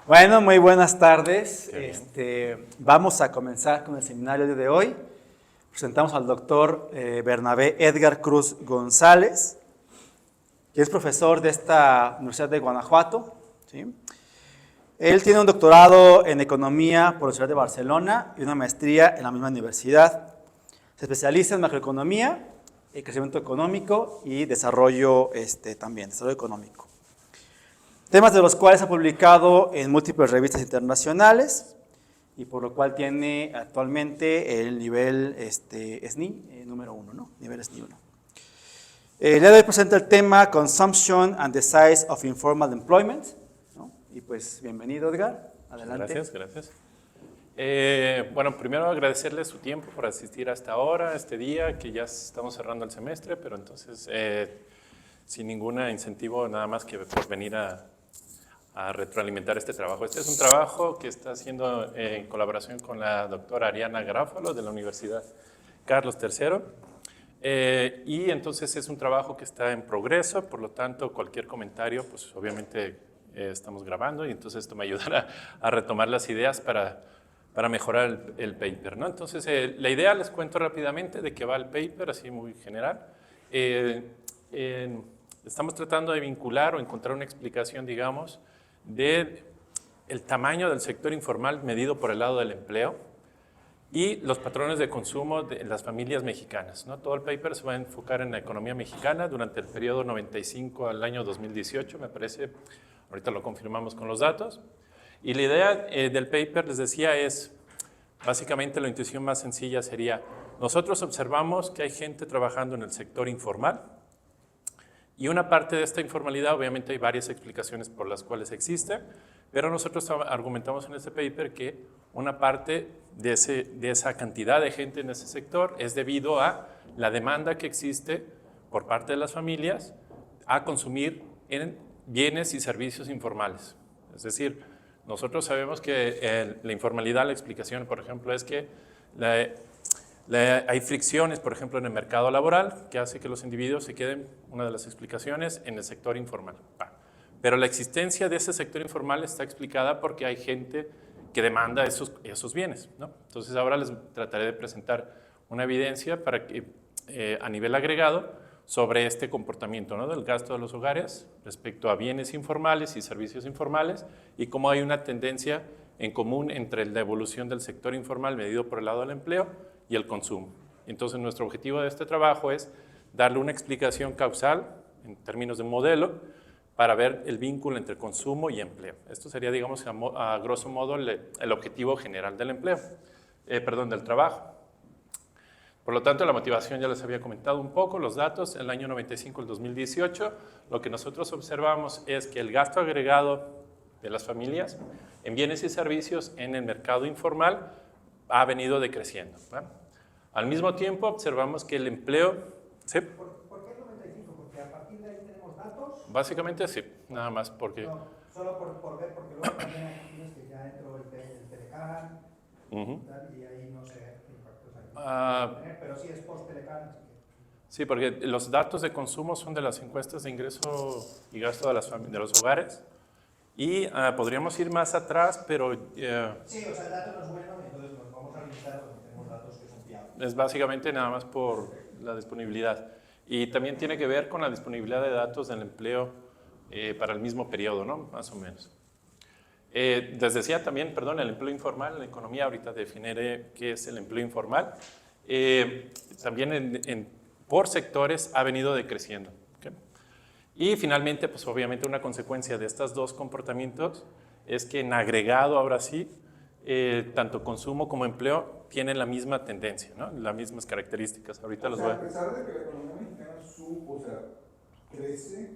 Bueno, muy buenas tardes. Qué Vamos a comenzar con el seminario de hoy. Presentamos al doctor Bernabé Edgar Cruz González, que es profesor de esta Universidad de Guanajuato, ¿sí? Él tiene un doctorado en Economía por la Universidad de Barcelona y una maestría en la misma universidad. Se especializa en macroeconomía, crecimiento económico y desarrollo desarrollo económico. Temas de los cuales ha publicado en múltiples revistas internacionales y por lo cual tiene actualmente el nivel SNI número 1, ¿no? Nivel SNI 1. El día de hoy presenta el tema Consumption and the Size of Informal Employment, ¿no? Y pues bienvenido, Edgar. Adelante. Gracias. Bueno, primero agradecerles su tiempo por asistir hasta ahora, este día, que ya estamos cerrando el semestre, pero entonces sin ningún incentivo, nada más que por venir a retroalimentar este trabajo. Este es un trabajo que está haciendo en colaboración con la doctora Ariana Garofalo de la Universidad Carlos III. Y entonces es un trabajo que está en progreso, por lo tanto cualquier comentario, pues obviamente estamos grabando y entonces esto me ayudará a retomar las ideas para mejorar el paper, ¿no? Entonces la idea, les cuento rápidamente de qué va el paper, así muy general. Estamos tratando de vincular o encontrar una explicación, digamos, del tamaño del sector informal medido por el lado del empleo y los patrones de consumo de las familias mexicanas, ¿no? Todo el paper se va a enfocar en la economía mexicana durante el periodo 95 al año 2018, me parece, ahorita lo confirmamos con los datos. Y la idea del paper, les decía, es básicamente la intuición más sencilla sería, nosotros observamos que hay gente trabajando en el sector informal y una parte de esta informalidad, obviamente hay varias explicaciones por las cuales existe, pero nosotros argumentamos en este paper que una parte de esa cantidad de gente en ese sector es debido a la demanda que existe por parte de las familias a consumir en bienes y servicios informales. Es decir, nosotros sabemos que la informalidad, la explicación, por ejemplo, es que hay fricciones, por ejemplo, en el mercado laboral que hace que los individuos se queden, una de las explicaciones, en el sector informal. Pero la existencia de ese sector informal está explicada porque hay gente que demanda esos bienes, ¿no? Entonces ahora les trataré de presentar una evidencia para que, a nivel agregado sobre este comportamiento, ¿no? Del gasto de los hogares respecto a bienes informales y servicios informales y cómo hay una tendencia en común entre la evolución del sector informal medido por el lado del empleo y el consumo. Entonces nuestro objetivo de este trabajo es darle una explicación causal en términos de modelo para ver el vínculo entre consumo y empleo. Esto sería, digamos, a grosso modo el objetivo general del del trabajo. Por lo tanto, la motivación ya les había comentado un poco, los datos, el año 95 al 2018, lo que nosotros observamos es que el gasto agregado de las familias en bienes y servicios en el mercado informal ha venido decreciendo, ¿verdad? Al mismo tiempo, observamos que el empleo... ¿Sí? ¿Por qué el 95? Porque a partir de ahí tenemos datos. Básicamente sí, nada más porque... No, solo por ver, porque luego también aquí tienes que ya entró el Telecan, y ahí no sé qué impactos hay. Pero sí es post-Telecan. Sí, porque los datos de consumo son de las encuestas de ingreso y gasto de los hogares. Y podríamos ir más atrás, pero... Sí, o sea, el dato no es bueno, entonces nos vamos a limitar donde tenemos datos que son fiables. Es básicamente nada más por la disponibilidad. Y también tiene que ver con la disponibilidad de datos del empleo para el mismo periodo, ¿no? Más o menos. Les decía también, perdón, el empleo informal, la economía, ahorita definiré qué es el empleo informal. También por sectores ha venido decreciendo. ¿Okay? Y finalmente, pues obviamente una consecuencia de estos dos comportamientos es que en agregado, ahora sí, tanto consumo como empleo tienen la misma tendencia, ¿no? Las mismas características. Ahorita los voy a... A pesar de que la economía mexicana crece,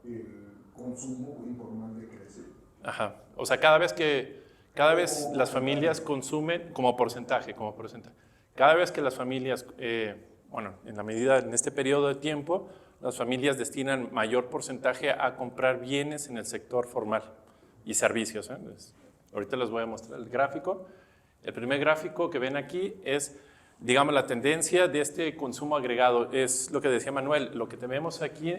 el consumo informal decrece. Ajá. O sea, cada vez las familias consumen como porcentaje. Cada vez que las familias, en la medida, en este periodo de tiempo, las familias destinan mayor porcentaje a comprar bienes en el sector formal y servicios, ¿eh? Ahorita les voy a mostrar el gráfico. El primer gráfico que ven aquí es, digamos, la tendencia de este consumo agregado. Es lo que decía Manuel, lo que tenemos aquí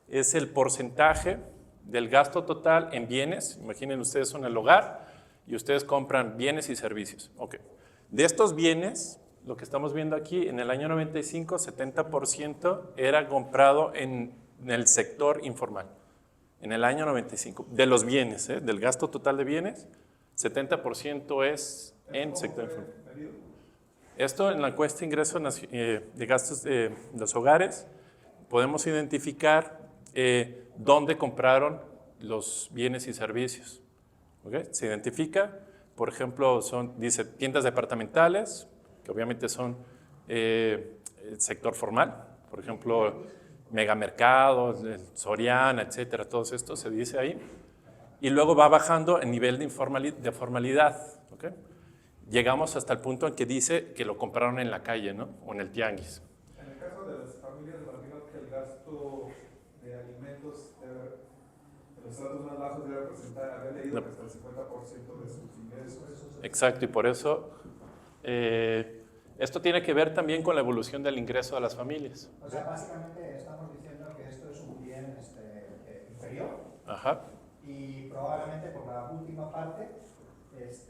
es el porcentaje del gasto total en bienes. Imaginen ustedes son el hogar y ustedes compran bienes y servicios. Okay. De estos bienes, lo que estamos viendo aquí, en el año 95, 70% era comprado en el sector informal. En el año 95, de los bienes, del gasto total de bienes, 70% es en sector informal. Esto en la encuesta de ingresos de gastos de los hogares, podemos identificar dónde compraron los bienes y servicios. ¿Okay? Se identifica, por ejemplo, dice tiendas departamentales, que obviamente son el sector formal, por ejemplo, megamercados, Soriana, etcétera, todos estos se dice ahí. Y luego va bajando el nivel de formalidad. ¿Okay? Llegamos hasta el punto en que dice que lo compraron en la calle, ¿no? O en el tianguis. En el caso de las familias, imagino que el gasto de alimentos de los estratos más bajos debe representar, haber leído que hasta el 50% de sus ingresos. Exacto, y por eso esto tiene que ver también con la evolución del ingreso de las familias. O sea, básicamente estamos diciendo que esto es un bien inferior. Ajá. Y probablemente por la última parte es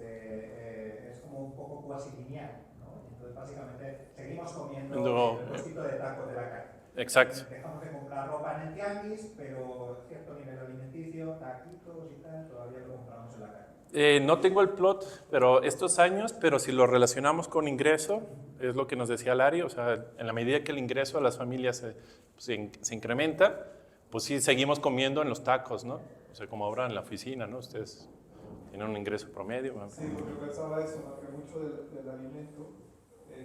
como un poco cuasi lineal, ¿no? Entonces básicamente seguimos comiendo el trocito de taco de la calle. Exacto. Dejamos de comprar ropa en el tianguis, pero cierto nivel alimenticio, taquitos y tal, todavía lo compramos en la calle. No tengo el plot, pero estos años, pero si lo relacionamos con ingreso, es lo que nos decía Lari, o sea, en la medida que el ingreso a las familias se incrementa, pues sí seguimos comiendo en los tacos, ¿no? O sea, como ahora en la oficina, ¿no? Ustedes tienen un ingreso promedio. ¿No? Sí, porque pensaba eso, ¿no? Que mucho del alimento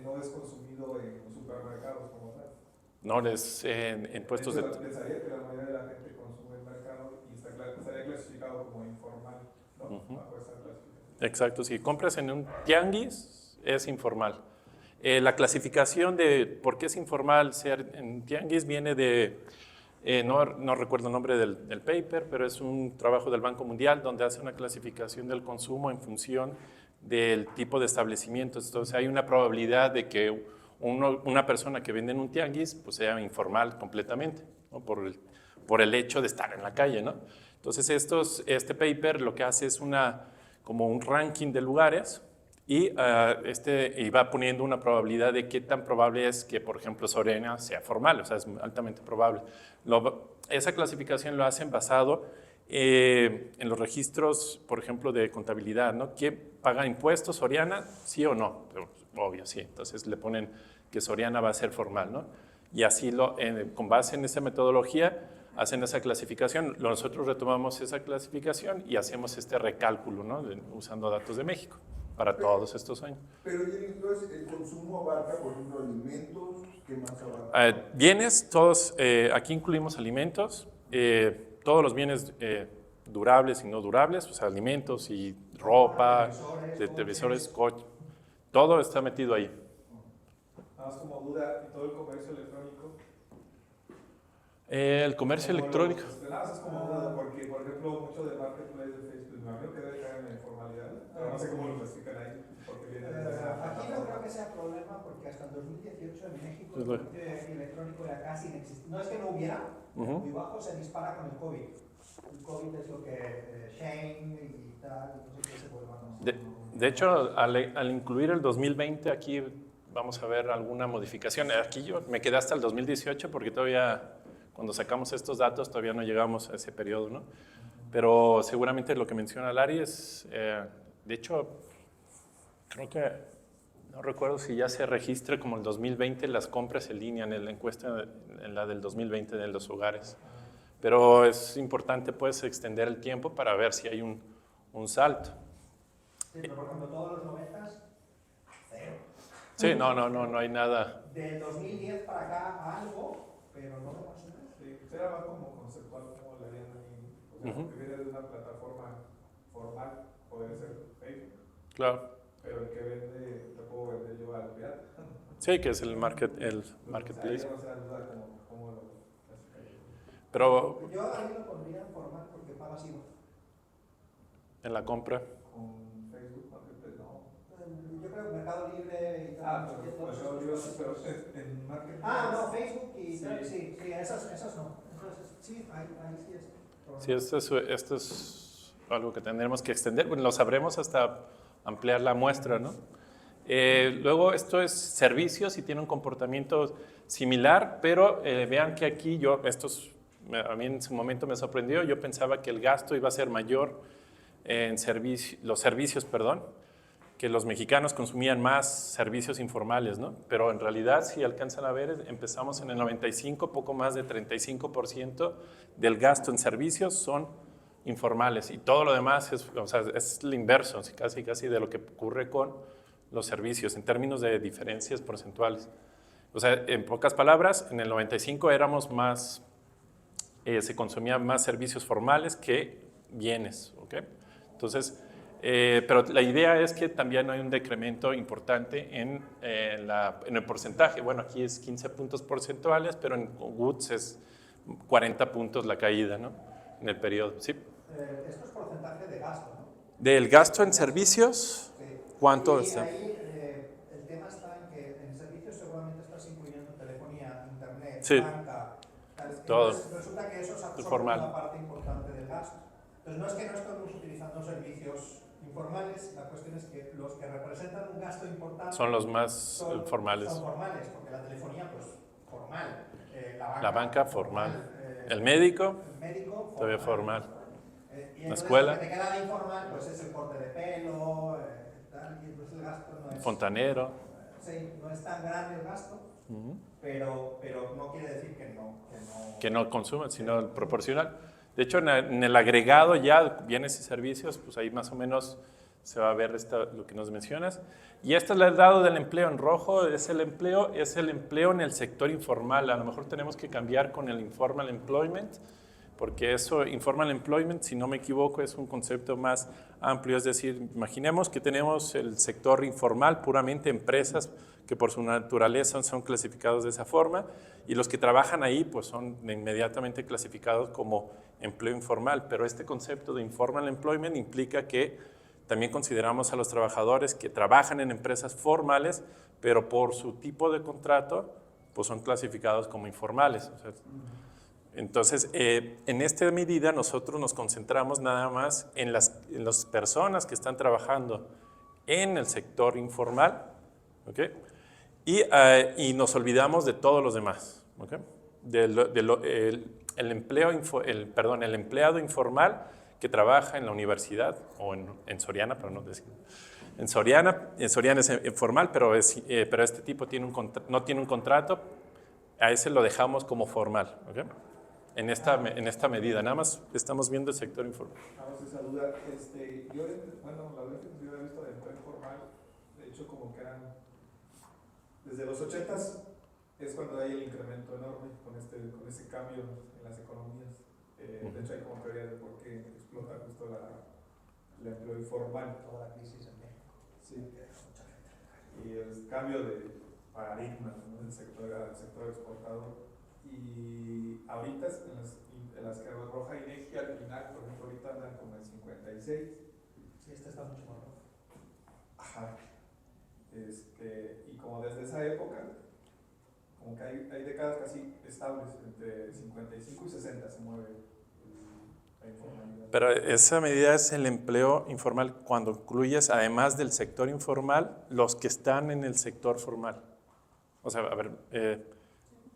no es consumido en los supermercados como tal. No, en puestos de... Pensaría que la mayoría de la gente consume en mercado y estaría clasificado como informal, ¿no? Bajo esa clasificación. Exacto, si compras en un tianguis, es informal. La clasificación de por qué es informal ser en tianguis viene de... no recuerdo el nombre del paper, pero es un trabajo del Banco Mundial donde hace una clasificación del consumo en función del tipo de establecimientos. Entonces hay una probabilidad de que una persona que vende en un tianguis pues sea informal completamente, ¿no? por el hecho de estar en la calle, ¿no? Entonces este paper lo que hace es como un ranking de lugares y va poniendo una probabilidad de qué tan probable es que, por ejemplo, Soriana sea formal, o sea, es altamente probable. Esa clasificación lo hacen basado en los registros, por ejemplo, de contabilidad, ¿no? ¿Quién paga impuestos, Soriana? ¿Sí o no? Pero, obvio, sí. Entonces le ponen que Soriana va a ser formal, ¿no? Y así, con base en esa metodología, hacen esa clasificación. Nosotros retomamos esa clasificación y hacemos este recálculo, ¿no? Usando datos de México para todos estos años. Pero entonces el consumo abarca, por ejemplo, alimentos, ¿qué más abarca? Bienes, todos, aquí incluimos alimentos, todos los bienes durables y no durables, o sea, alimentos y ropa, televisores, coches, todo está metido ahí. Nada más como duda, ¿y todo el comercio electrónico? El comercio electrónico. Nada más es como duda, porque, por ejemplo, mucho del marketplace de Facebook, me imagino que debe caer en la informalidad. Pero no sé cómo lo clasifican ahí. Aquí no creo que sea problema porque hasta el 2018 en México el comercio electrónico era casi inexistente. No es que no hubiera, muy bajo, se dispara con el COVID. El COVID es lo que Shane y tal, no sé qué se vuelvan. De hecho, al incluir el 2020 aquí vamos a ver alguna modificación. Aquí yo me quedé hasta el 2018 porque todavía, cuando sacamos estos datos, todavía no llegamos a ese periodo, ¿no? Pero seguramente lo que menciona Lari es, de hecho, creo que, no recuerdo si ya se registra como el 2020 las compras en línea en la encuesta, en la del 2020 de los hogares. Pero es importante, pues, extender el tiempo para ver si hay un salto. Sí, pero por ejemplo, todos los 90, cero. Sí, no hay nada. Del 2010 para acá algo, pero no vemos nada. Sí, será más como conceptual, como le harían ahí. O sea, porque viene de una plataforma formal, puede ser Facebook. Claro. Pero el que vende, te puedo vender yo al pirata. Sí, que es el marketplace. O sea, no se da duda cómo lo clasificaría. Pero Yo ahí lo pondría en formal porque pagas IVA. en la compra. Con Facebook Marketplace, no. Yo creo que Mercado Libre y tal. Pero en Marketplace. No, Facebook y Sí. tal, sí, esas no. Entonces, sí, ahí sí es. Sí, esto es algo que tendremos que extender. Bueno, lo sabremos hasta ampliar la muestra, ¿no? Luego, esto es servicios y tiene un comportamiento similar, pero vean que aquí a mí en su momento me sorprendió. Yo pensaba que el gasto iba a ser mayor en los servicios, que los mexicanos consumían más servicios informales, ¿no? Pero en realidad, si alcanzan a ver, empezamos en el 95, poco más de 35% del gasto en servicios son informales y todo lo demás es el inverso, casi de lo que ocurre con los servicios en términos de diferencias porcentuales. O sea, en pocas palabras, en el 95 se consumían más servicios formales que bienes, ¿ok? Entonces, pero la idea es que también hay un decremento importante en el porcentaje. Bueno, aquí es 15 puntos porcentuales, pero en Woods es 40 puntos la caída, ¿no? En el periodo, ¿sí? Esto es porcentaje de gasto, ¿no? Del gasto en servicios, ¿cuánto y está? ahí el tema está en que en servicios seguramente estás incluyendo telefonía, internet, Sí. banca. Todo. Entonces, resulta que eso es absorbe Formal. una parte importante del gasto. Entonces no es que no estemos utilizando servicios informales, la cuestión es que los que representan un gasto importante Son los más formales. Son formales, porque la telefonía, pues, formal. La banca formal. El médico, todavía formal. Y La entonces escuela. lo que te queda de informal, pues es el corte de pelo, tal, y entonces el gasto no es... Fontanero. Sí, no es tan grande el gasto, pero no quiere decir Que no consumen, sino proporcional. De hecho, en el agregado ya, bienes y servicios, pues ahí más o menos se va a ver lo que nos mencionas. Y este es el dado del empleo en rojo, es el empleo en el sector informal. A lo mejor tenemos que cambiar con el informal employment, porque informal employment, si no me equivoco, es un concepto más amplio. Es decir, imaginemos que tenemos el sector informal, puramente empresas que por su naturaleza son clasificados de esa forma, y los que trabajan ahí pues son inmediatamente clasificados como empleo informal. Pero este concepto de informal employment implica que también consideramos a los trabajadores que trabajan en empresas formales, pero por su tipo de contrato pues son clasificados como informales. O sea, entonces, en esta medida nosotros nos concentramos nada más en las personas que están trabajando en el sector informal, ¿ok? Y nos olvidamos de todos los demás, ¿ok? El empleado informal que trabaja en la universidad o en Soriana, para no decir. En Soriana es informal, pero este tipo no tiene un contrato, a ese lo dejamos como formal, ¿ok? En esta medida, nada más estamos viendo el sector informal. Vamos a saludar. Yo, bueno, la verdad es que yo he visto de empleo informal, de hecho, como que eran desde los 80s es cuando hay el incremento enorme con ese cambio en las economías. De hecho, hay como teoría de por qué explota justo el empleo informal. toda la crisis en México. Sí. Y el cambio de paradigma, ¿no? del sector exportador. Y ahorita en las que arroja INEGI al final, por ejemplo, ahorita andan como en 56. Sí, este está mucho más rojo. Ajá. Y como desde esa época, como que hay décadas casi estables, entre 55 y 60 se mueve la informalidad. Pero esa medida es el empleo informal cuando incluyes, además del sector informal, los que están en el sector formal. O sea, a ver,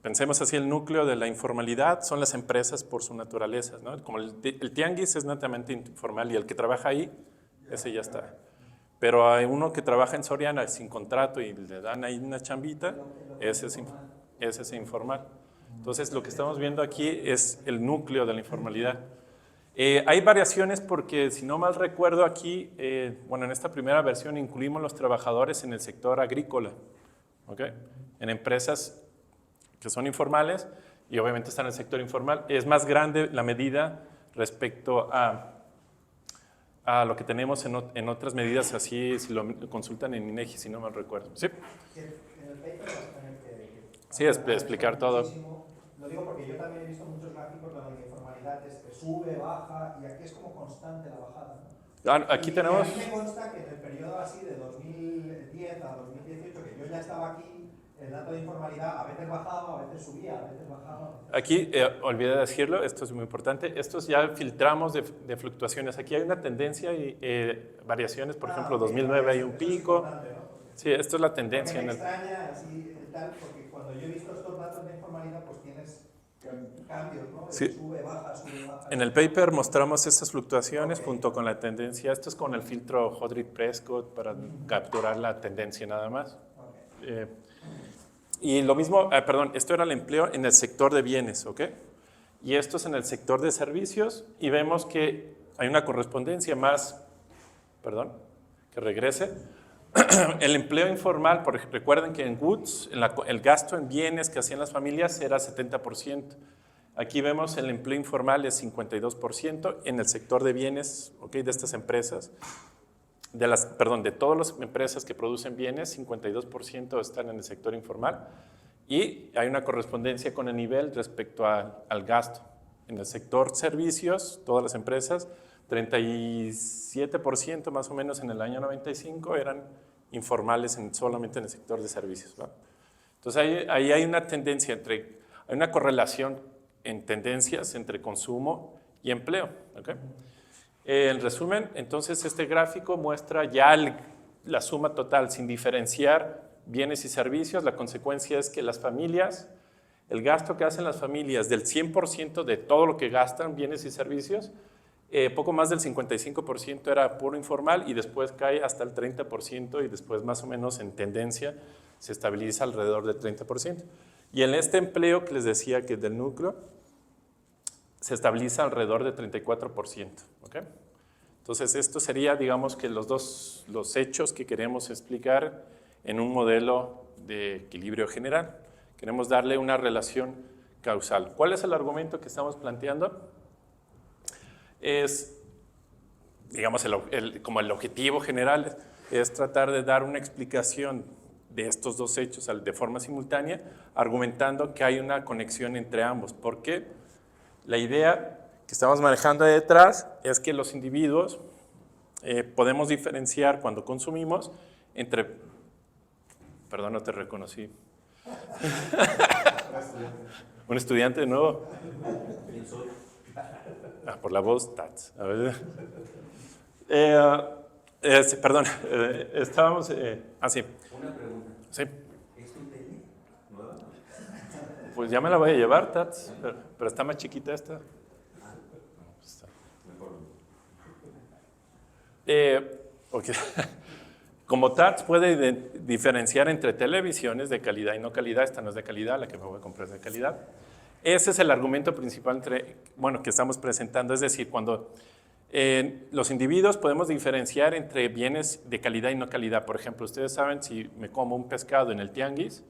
pensemos así, el núcleo de la informalidad son las empresas por su naturaleza, ¿no? Como el tianguis es netamente informal y el que trabaja ahí, ese ya está. Pero hay uno que trabaja en Soriana sin contrato y le dan ahí una chambita, ese es informal. Entonces, lo que estamos viendo aquí es el núcleo de la informalidad. Hay variaciones porque, si no mal recuerdo aquí, bueno, en esta primera versión incluimos los trabajadores en el sector agrícola, ¿ok? En empresas que son informales y obviamente están en el sector informal. Es más grande la medida respecto a lo que tenemos en otras medidas, así si lo consultan en INEGI, si no mal recuerdo. ¿Sí? En el paper Sí, explicar todo. Lo digo porque yo también he visto muchos gráficos donde la informalidad sube, baja, y aquí es como constante la bajada, ¿no? Aquí tenemos... A mí me consta que en el periodo así de 2010 a 2018, que yo ya estaba aquí, el dato de informalidad a veces bajaba, a veces subía, a veces bajaba. Aquí, olvidé decirlo, esto es muy importante, estos ya filtramos de fluctuaciones. Aquí hay una tendencia y variaciones, por ejemplo, 2009 hay un pico. Sí, esto es la tendencia. Me extraña así tal, porque cuando yo he visto estos datos de informalidad, pues tienes cambios, ¿no? Sí. Sube, baja, sube, baja. En el paper mostramos estas fluctuaciones junto con la tendencia. Esto es con el filtro Hodrid-Prescott para capturar la tendencia nada más. Y lo mismo, perdón, esto era el empleo en el sector de bienes, ¿ok? Y esto es en el sector de servicios y vemos que hay una correspondencia más, perdón, que regrese. El empleo informal, recuerden que en goods, el gasto en bienes que hacían las familias era 70%. Aquí vemos el empleo informal es 52% en el sector de bienes, ¿ok? De estas empresas. De todas las empresas que producen bienes, 52% están en el sector informal y hay una correspondencia con el nivel respecto al gasto. En el sector servicios, todas las empresas, 37% más o menos en el año 95 eran informales solamente en el sector de servicios, ¿va? Entonces ahí hay una tendencia hay una correlación en tendencias entre consumo y empleo, ¿ok? En resumen, entonces este gráfico muestra ya la suma total sin diferenciar bienes y servicios. La consecuencia es que las familias, el gasto que hacen las familias del 100% de todo lo que gastan, bienes y servicios, poco más del 55% era puro informal y después cae hasta el 30% y después más o menos en tendencia se estabiliza alrededor del 30%. Y en este empleo que les decía que es del núcleo, se estabiliza alrededor de 34%. ¿Okay? Entonces, esto sería, digamos, que los hechos que queremos explicar en un modelo de equilibrio general. Queremos darle una relación causal. ¿Cuál es el argumento que estamos planteando? Es, digamos, como el objetivo general es tratar de dar una explicación de estos dos hechos de forma simultánea, argumentando que hay una conexión entre ambos. ¿Por qué? La idea que estamos manejando ahí detrás es que los individuos podemos diferenciar cuando consumimos entre... Perdón, no te reconocí. ¿Un estudiante de nuevo? Por la voz, Tats. A ver. Perdón, estábamos... sí. Una pregunta. Sí. ¿Es tu tele nueva? Pues ya me la voy a llevar, Tats, pero está más chiquita esta. Okay. Como Tats puede diferenciar entre televisiones de calidad y no calidad, esta no es de calidad, la que me voy a comprar es de calidad. Ese es el argumento principal que estamos presentando, es decir, cuando los individuos podemos diferenciar entre bienes de calidad y no calidad. Por ejemplo, ustedes saben, si me como un pescado en el tianguis,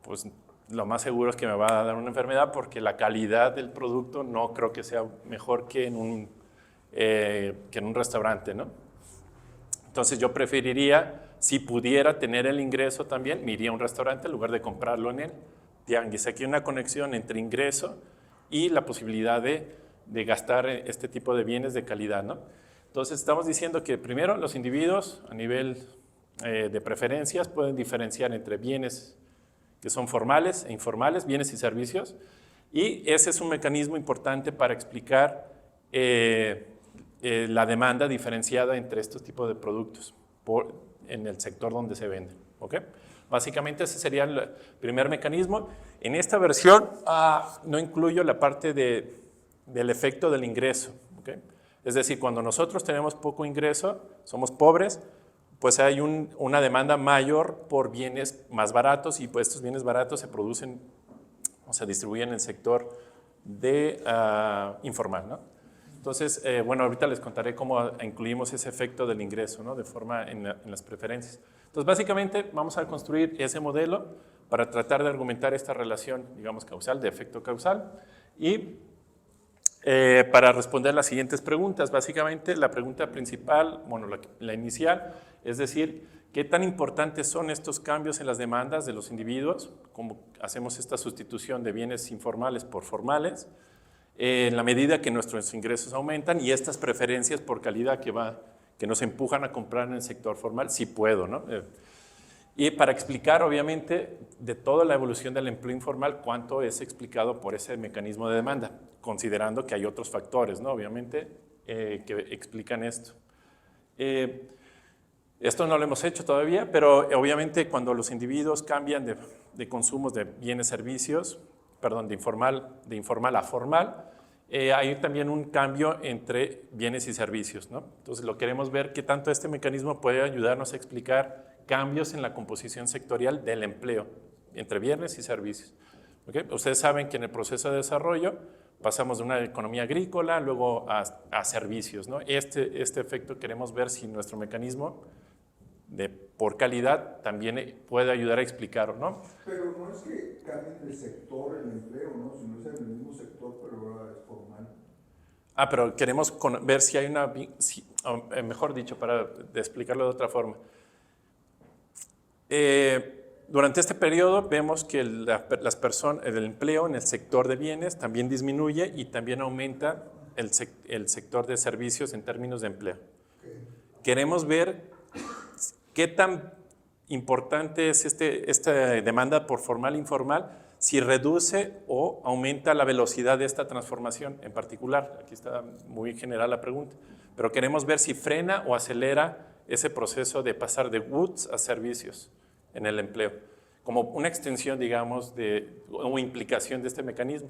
pues lo más seguro es que me va a dar una enfermedad porque la calidad del producto no creo que sea mejor que en un restaurante, ¿no? Entonces yo preferiría, si pudiera tener el ingreso también, me iría a un restaurante en lugar de comprarlo en el tianguis. Aquí hay una conexión entre ingreso y la posibilidad de gastar este tipo de bienes de calidad, ¿no? Entonces estamos diciendo que primero los individuos a nivel de preferencias pueden diferenciar entre bienes que son formales e informales, bienes y servicios, y ese es un mecanismo importante para explicar la demanda diferenciada entre estos tipos de productos en el sector donde se venden. ¿Okay? Básicamente ese sería el primer mecanismo. En esta versión no incluyo la parte del efecto del ingreso. ¿Okay? Es decir, cuando nosotros tenemos poco ingreso, somos pobres, pues hay una demanda mayor por bienes más baratos y pues estos bienes baratos se producen o se distribuyen en el sector informal, ¿no? Entonces, bueno, ahorita les contaré cómo incluimos ese efecto del ingreso, ¿no? De forma en las preferencias. Entonces, básicamente vamos a construir ese modelo para tratar de argumentar esta relación, digamos, causal, de efecto causal y para responder las siguientes preguntas. Básicamente, la pregunta principal, bueno, la inicial, es decir, ¿qué tan importantes son estos cambios en las demandas de los individuos? ¿Cómo hacemos esta sustitución de bienes informales por formales? En la medida que nuestros ingresos aumentan y estas preferencias por calidad que nos empujan a comprar en el sector formal, si puedo, ¿no? Y para explicar, obviamente, de toda la evolución del empleo informal, cuánto es explicado por ese mecanismo de demanda, considerando que hay otros factores, ¿no? Obviamente, que explican esto. Esto no lo hemos hecho todavía, pero obviamente cuando los individuos cambian de consumos de bienes, servicios, perdón, de informal a formal, hay también un cambio entre bienes y servicios, ¿no? Entonces, lo queremos ver qué tanto este mecanismo puede ayudarnos a explicar cambios en la composición sectorial del empleo entre bienes y servicios. ¿Okay? Ustedes saben que en el proceso de desarrollo pasamos de una economía agrícola luego a servicios, ¿no? Este efecto queremos ver si nuestro mecanismo por calidad también puede ayudar a explicar o no. Pero no es que cambie de sector el empleo, ¿no? Si no es el mismo sector, pero ahora es formal. Pero queremos ver si hay una, mejor dicho, para explicarlo de otra forma. Durante este periodo vemos que el empleo en el sector de bienes también disminuye y también aumenta el sector de servicios en términos de empleo. Queremos ver qué tan importante es esta demanda por formal e informal, si reduce o aumenta la velocidad de esta transformación en particular. Aquí está muy general la pregunta, pero queremos ver si frena o acelera ese proceso de pasar de goods a servicios en el empleo, como una extensión, digamos, o implicación de este mecanismo.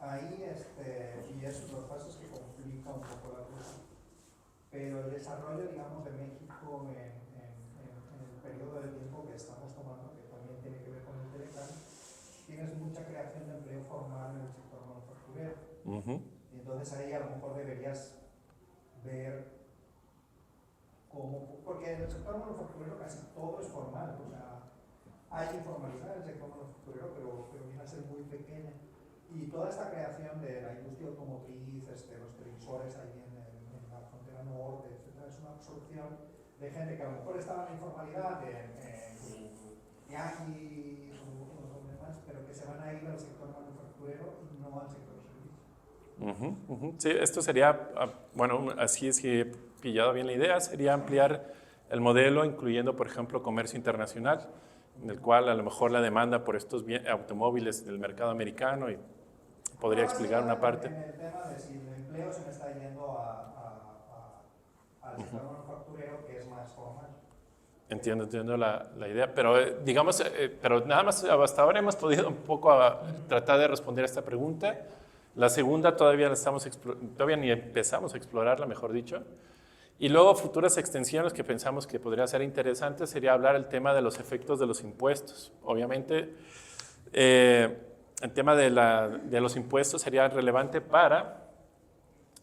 Ahí, y eso lo que pasa es que complica un poco la cosa, pero el desarrollo, digamos, de México en el periodo de tiempo que estamos tomando, que también tiene que ver con el Telecán, tienes mucha creación de empleo formal en el sector manufacturero. Y entonces ahí a lo mejor deberías ver cómo, porque en el sector manufacturero casi todo es formal, o sea, hay informalidad en el sector manufacturero, pero viene a ser muy pequeña. Y toda esta creación de la industria automotriz, los televisores ahí en la frontera norte, etcétera, es una absorción de gente que a lo mejor estaba en la informalidad, en Yaqui o demás, pero que se van a ir al sector manufacturero y no al sector servicios. Sí, esto sería, bueno, así es que he pillado bien la idea, sería ampliar el modelo incluyendo, por ejemplo, comercio internacional, en el cual a lo mejor la demanda por estos automóviles del mercado americano y podría explicar una parte. En el tema de si el empleo se me está yendo al sector manufacturero, que es más formal. Entiendo la idea, pero digamos, pero nada más hasta ahora hemos podido un poco tratar de responder a esta pregunta. La segunda todavía ni empezamos a explorarla, mejor dicho. Y luego futuras extensiones que pensamos que podría ser interesante sería hablar el tema de los efectos de los impuestos. Obviamente, el tema de los impuestos sería relevante para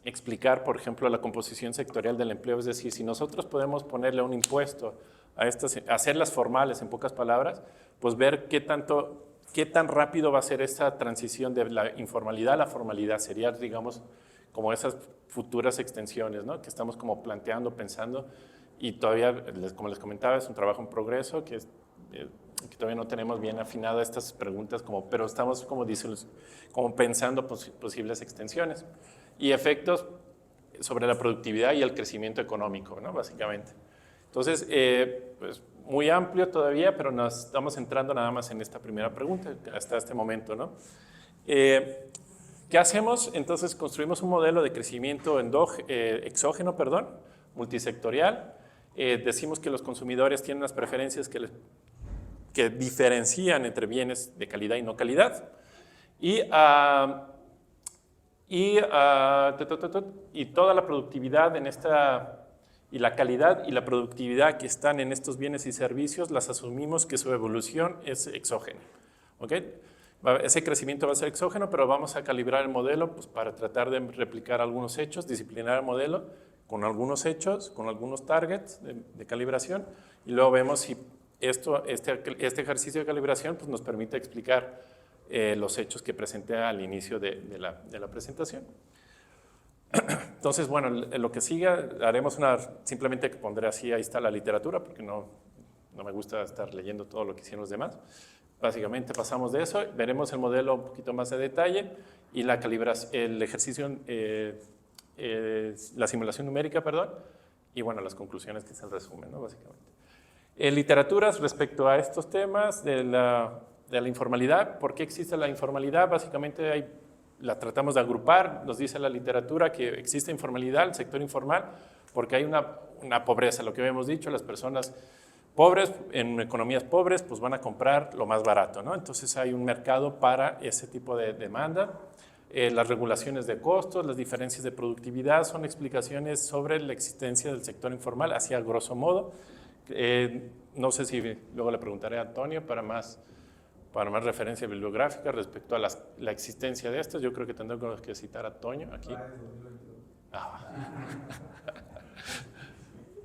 explicar, por ejemplo, la composición sectorial del empleo. Es decir, si nosotros podemos ponerle un impuesto a hacerlas formales, en pocas palabras, pues ver qué tan rápido va a ser esta transición de la informalidad a la formalidad. Sería, digamos, como esas futuras extensiones, ¿no? Que estamos como planteando, pensando, y todavía, como les comentaba, es un trabajo en progreso, que todavía no tenemos bien afinado estas preguntas, pero estamos como pensando posibles extensiones y efectos sobre la productividad y el crecimiento económico, ¿no? Básicamente. Entonces, pues muy amplio todavía, pero nos estamos centrando nada más en esta primera pregunta hasta este momento, ¿no? ¿Qué hacemos? Entonces construimos un modelo de crecimiento exógeno, multisectorial. Decimos que los consumidores tienen unas preferencias que diferencian entre bienes de calidad y no calidad. Y toda la productividad y la calidad y la productividad que están en estos bienes y servicios, las asumimos que su evolución es exógena. ¿Okay? Ese crecimiento va a ser exógeno, pero vamos a calibrar el modelo pues, para tratar de replicar algunos hechos, disciplinar el modelo con algunos hechos, con algunos targets de calibración, y luego vemos si este ejercicio de calibración pues, nos permite explicar los hechos que presenté al inicio de la presentación. Entonces, bueno, lo que siga, simplemente pondré así, ahí está la literatura, porque no me gusta estar leyendo todo lo que hicieron los demás. Básicamente pasamos de eso, veremos el modelo un poquito más de detalle y la calibración, el ejercicio, la simulación numérica, y bueno, las conclusiones que es el resumen, ¿no? Básicamente. Literaturas respecto a estos temas de la informalidad. ¿Por qué existe la informalidad? Básicamente la tratamos de agrupar. Nos dice la literatura que existe informalidad, el sector informal, porque hay una pobreza. Lo que habíamos dicho, las personas pobres, en economías pobres, pues van a comprar lo más barato, ¿no? Entonces hay un mercado para ese tipo de demanda. Las regulaciones de costos, las diferencias de productividad son explicaciones sobre la existencia del sector informal, así a grosso modo. No sé si luego le preguntaré a Antonio para más referencia bibliográfica respecto a la existencia de estos. Yo creo que tendremos que citar a Toño aquí.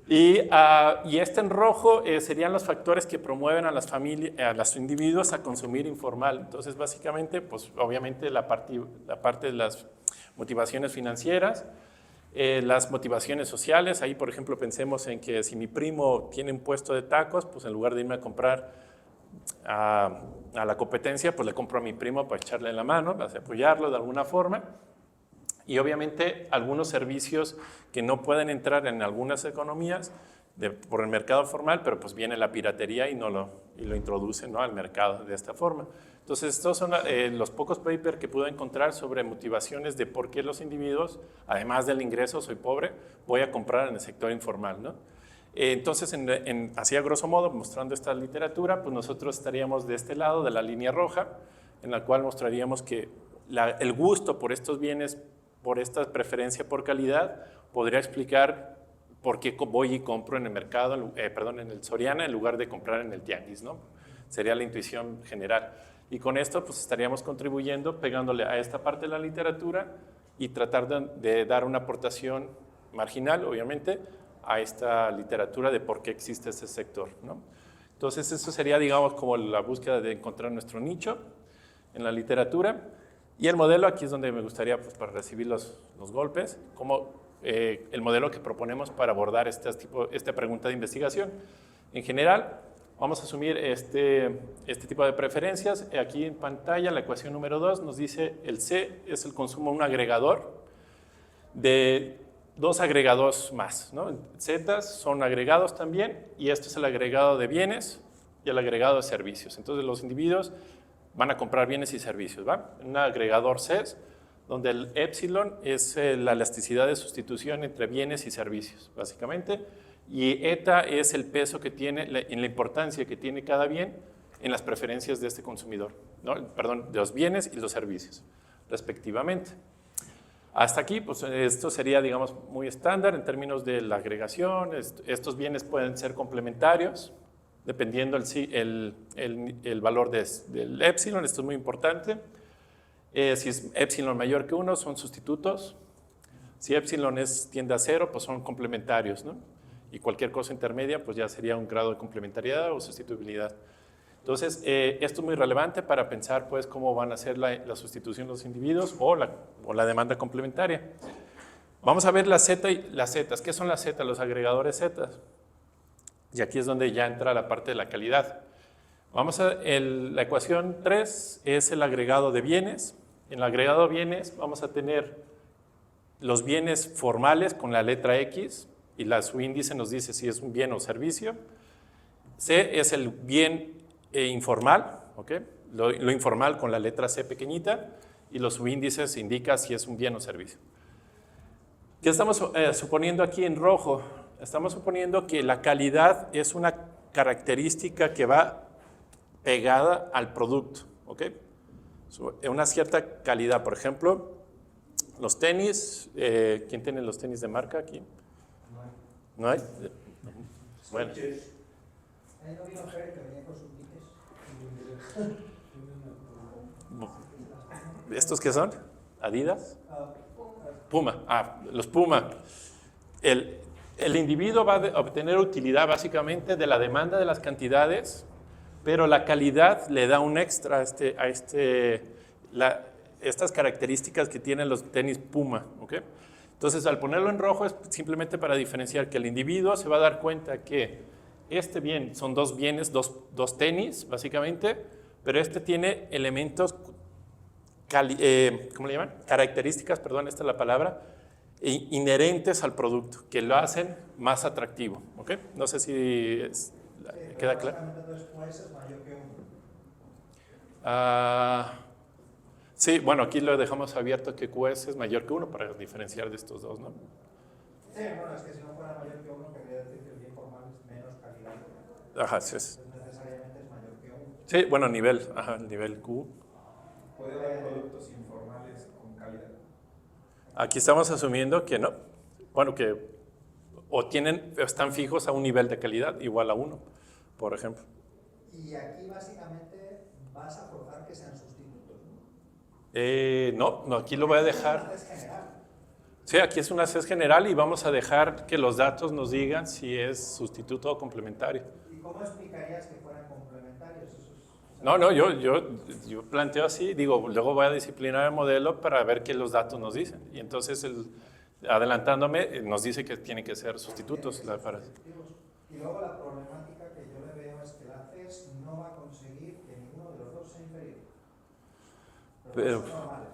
Y este en rojo serían los factores que promueven a las familias, a los individuos a consumir informal. Entonces, básicamente, pues obviamente la parte de las motivaciones financieras, las motivaciones sociales. Ahí, por ejemplo, pensemos en que si mi primo tiene un puesto de tacos, pues en lugar de irme a comprar a la competencia, pues le compro a mi primo para echarle la mano, para apoyarlo de alguna forma. Y obviamente algunos servicios que no pueden entrar en algunas economías por el mercado formal, pero pues viene la piratería y lo introduce, ¿no?, al mercado de esta forma. Entonces, estos son los pocos papers que pude encontrar sobre motivaciones de por qué los individuos, además del ingreso, soy pobre, voy a comprar en el sector informal, ¿no? Entonces, así a grosso modo, mostrando esta literatura, pues nosotros estaríamos de este lado de la línea roja, en la cual mostraríamos que el gusto por estos bienes, por esta preferencia por calidad, podría explicar por qué voy y compro en el mercado, en el Soriana, en lugar de comprar en el Tianguis, ¿no? Sería la intuición general. Y con esto pues estaríamos contribuyendo, pegándole a esta parte de la literatura y tratar de dar una aportación marginal, obviamente, a esta literatura de por qué existe este sector, ¿no? Entonces, eso sería, digamos, como la búsqueda de encontrar nuestro nicho en la literatura. Y el modelo, aquí es donde me gustaría, pues, para recibir los golpes, como el modelo que proponemos para abordar esta pregunta de investigación. En general, vamos a asumir este tipo de preferencias. Aquí en pantalla, la ecuación número 2 nos dice el C es el consumo de un agregador de dos agregados más, ¿no? Z son agregados también, y esto es el agregado de bienes y el agregado de servicios. Entonces, los individuos van a comprar bienes y servicios, ¿va? Un agregador C, donde el épsilon es la elasticidad de sustitución entre bienes y servicios, básicamente, y eta es el peso que tiene, en la importancia que tiene cada bien en las preferencias de este consumidor, ¿no? Perdón, de los bienes y los servicios, respectivamente. Hasta aquí, pues esto sería, digamos, muy estándar en términos de la agregación. Estos bienes pueden ser complementarios, dependiendo el valor del épsilon. Esto es muy importante. Si es épsilon mayor que 1, son sustitutos. Si épsilon tiende a 0, pues son complementarios, ¿no? Y cualquier cosa intermedia, pues ya sería un grado de complementariedad o sustituibilidad. Entonces, esto es muy relevante para pensar, pues, cómo van a ser la sustitución de los individuos o la demanda complementaria. Vamos a ver la Z y las Zetas. ¿Qué son las Z? Los agregadores Z. Y aquí es donde ya entra la parte de la calidad. La ecuación 3 es el agregado de bienes. En el agregado de bienes vamos a tener los bienes formales con la letra X, y su índice nos dice si es un bien o servicio. C es el bien informal, ¿okay? Lo informal con la letra C pequeñita, y los subíndices indican si es un bien o servicio. ¿Qué estamos suponiendo aquí en rojo? Estamos suponiendo que la calidad es una característica que va pegada al producto, ¿ok? Una cierta calidad. Por ejemplo, los tenis. ¿Quién tiene los tenis de marca aquí? ¿No hay? Bueno. Ahí no vino Fer, que venía con sus tickets. ¿Estos qué son? ¿Adidas? Puma. Los Puma. El individuo va a obtener utilidad básicamente de la demanda de las cantidades, pero la calidad le da un extra a estas características que tienen los tenis Puma, ¿ok? Entonces, al ponerlo en rojo es simplemente para diferenciar que el individuo se va a dar cuenta que este bien son dos bienes, dos tenis, básicamente, pero este tiene elementos, ¿cómo le llaman? Características, perdón, esta es la palabra, inherentes al producto, que lo hacen más atractivo, ¿ok? No sé si ¿Queda claro? Entonces, QS es mayor que 1. Sí, bueno, aquí lo dejamos abierto que QS es mayor que 1 para diferenciar de estos dos, ¿no? Sí, bueno, es que si no fuera mayor que 1, querría decir que el bien formal es menos calidad. Ajá, sí. Entonces, necesariamente es mayor que 1. Sí, bueno, nivel, ajá, nivel Q. Puede haber productos informales con calidad. Aquí estamos asumiendo que no. Bueno, que están fijos a un nivel de calidad igual a 1, por ejemplo. Y aquí básicamente vas a forzar que sean sustitutos, ¿no? No, aquí lo voy a dejar. Es general. Sí, aquí es una CES general y vamos a dejar que los datos nos digan si es sustituto o complementario. ¿Y cómo explicarías que fueran complementarios? No, yo planteo así, digo, luego voy a disciplinar el modelo para ver qué los datos nos dicen. Y entonces, adelantándome, nos dice que tienen que ser sustitutos. Y luego la problemática que yo le veo es que la CES no va a conseguir que ninguno de los dos sea inferior. Pero son normales.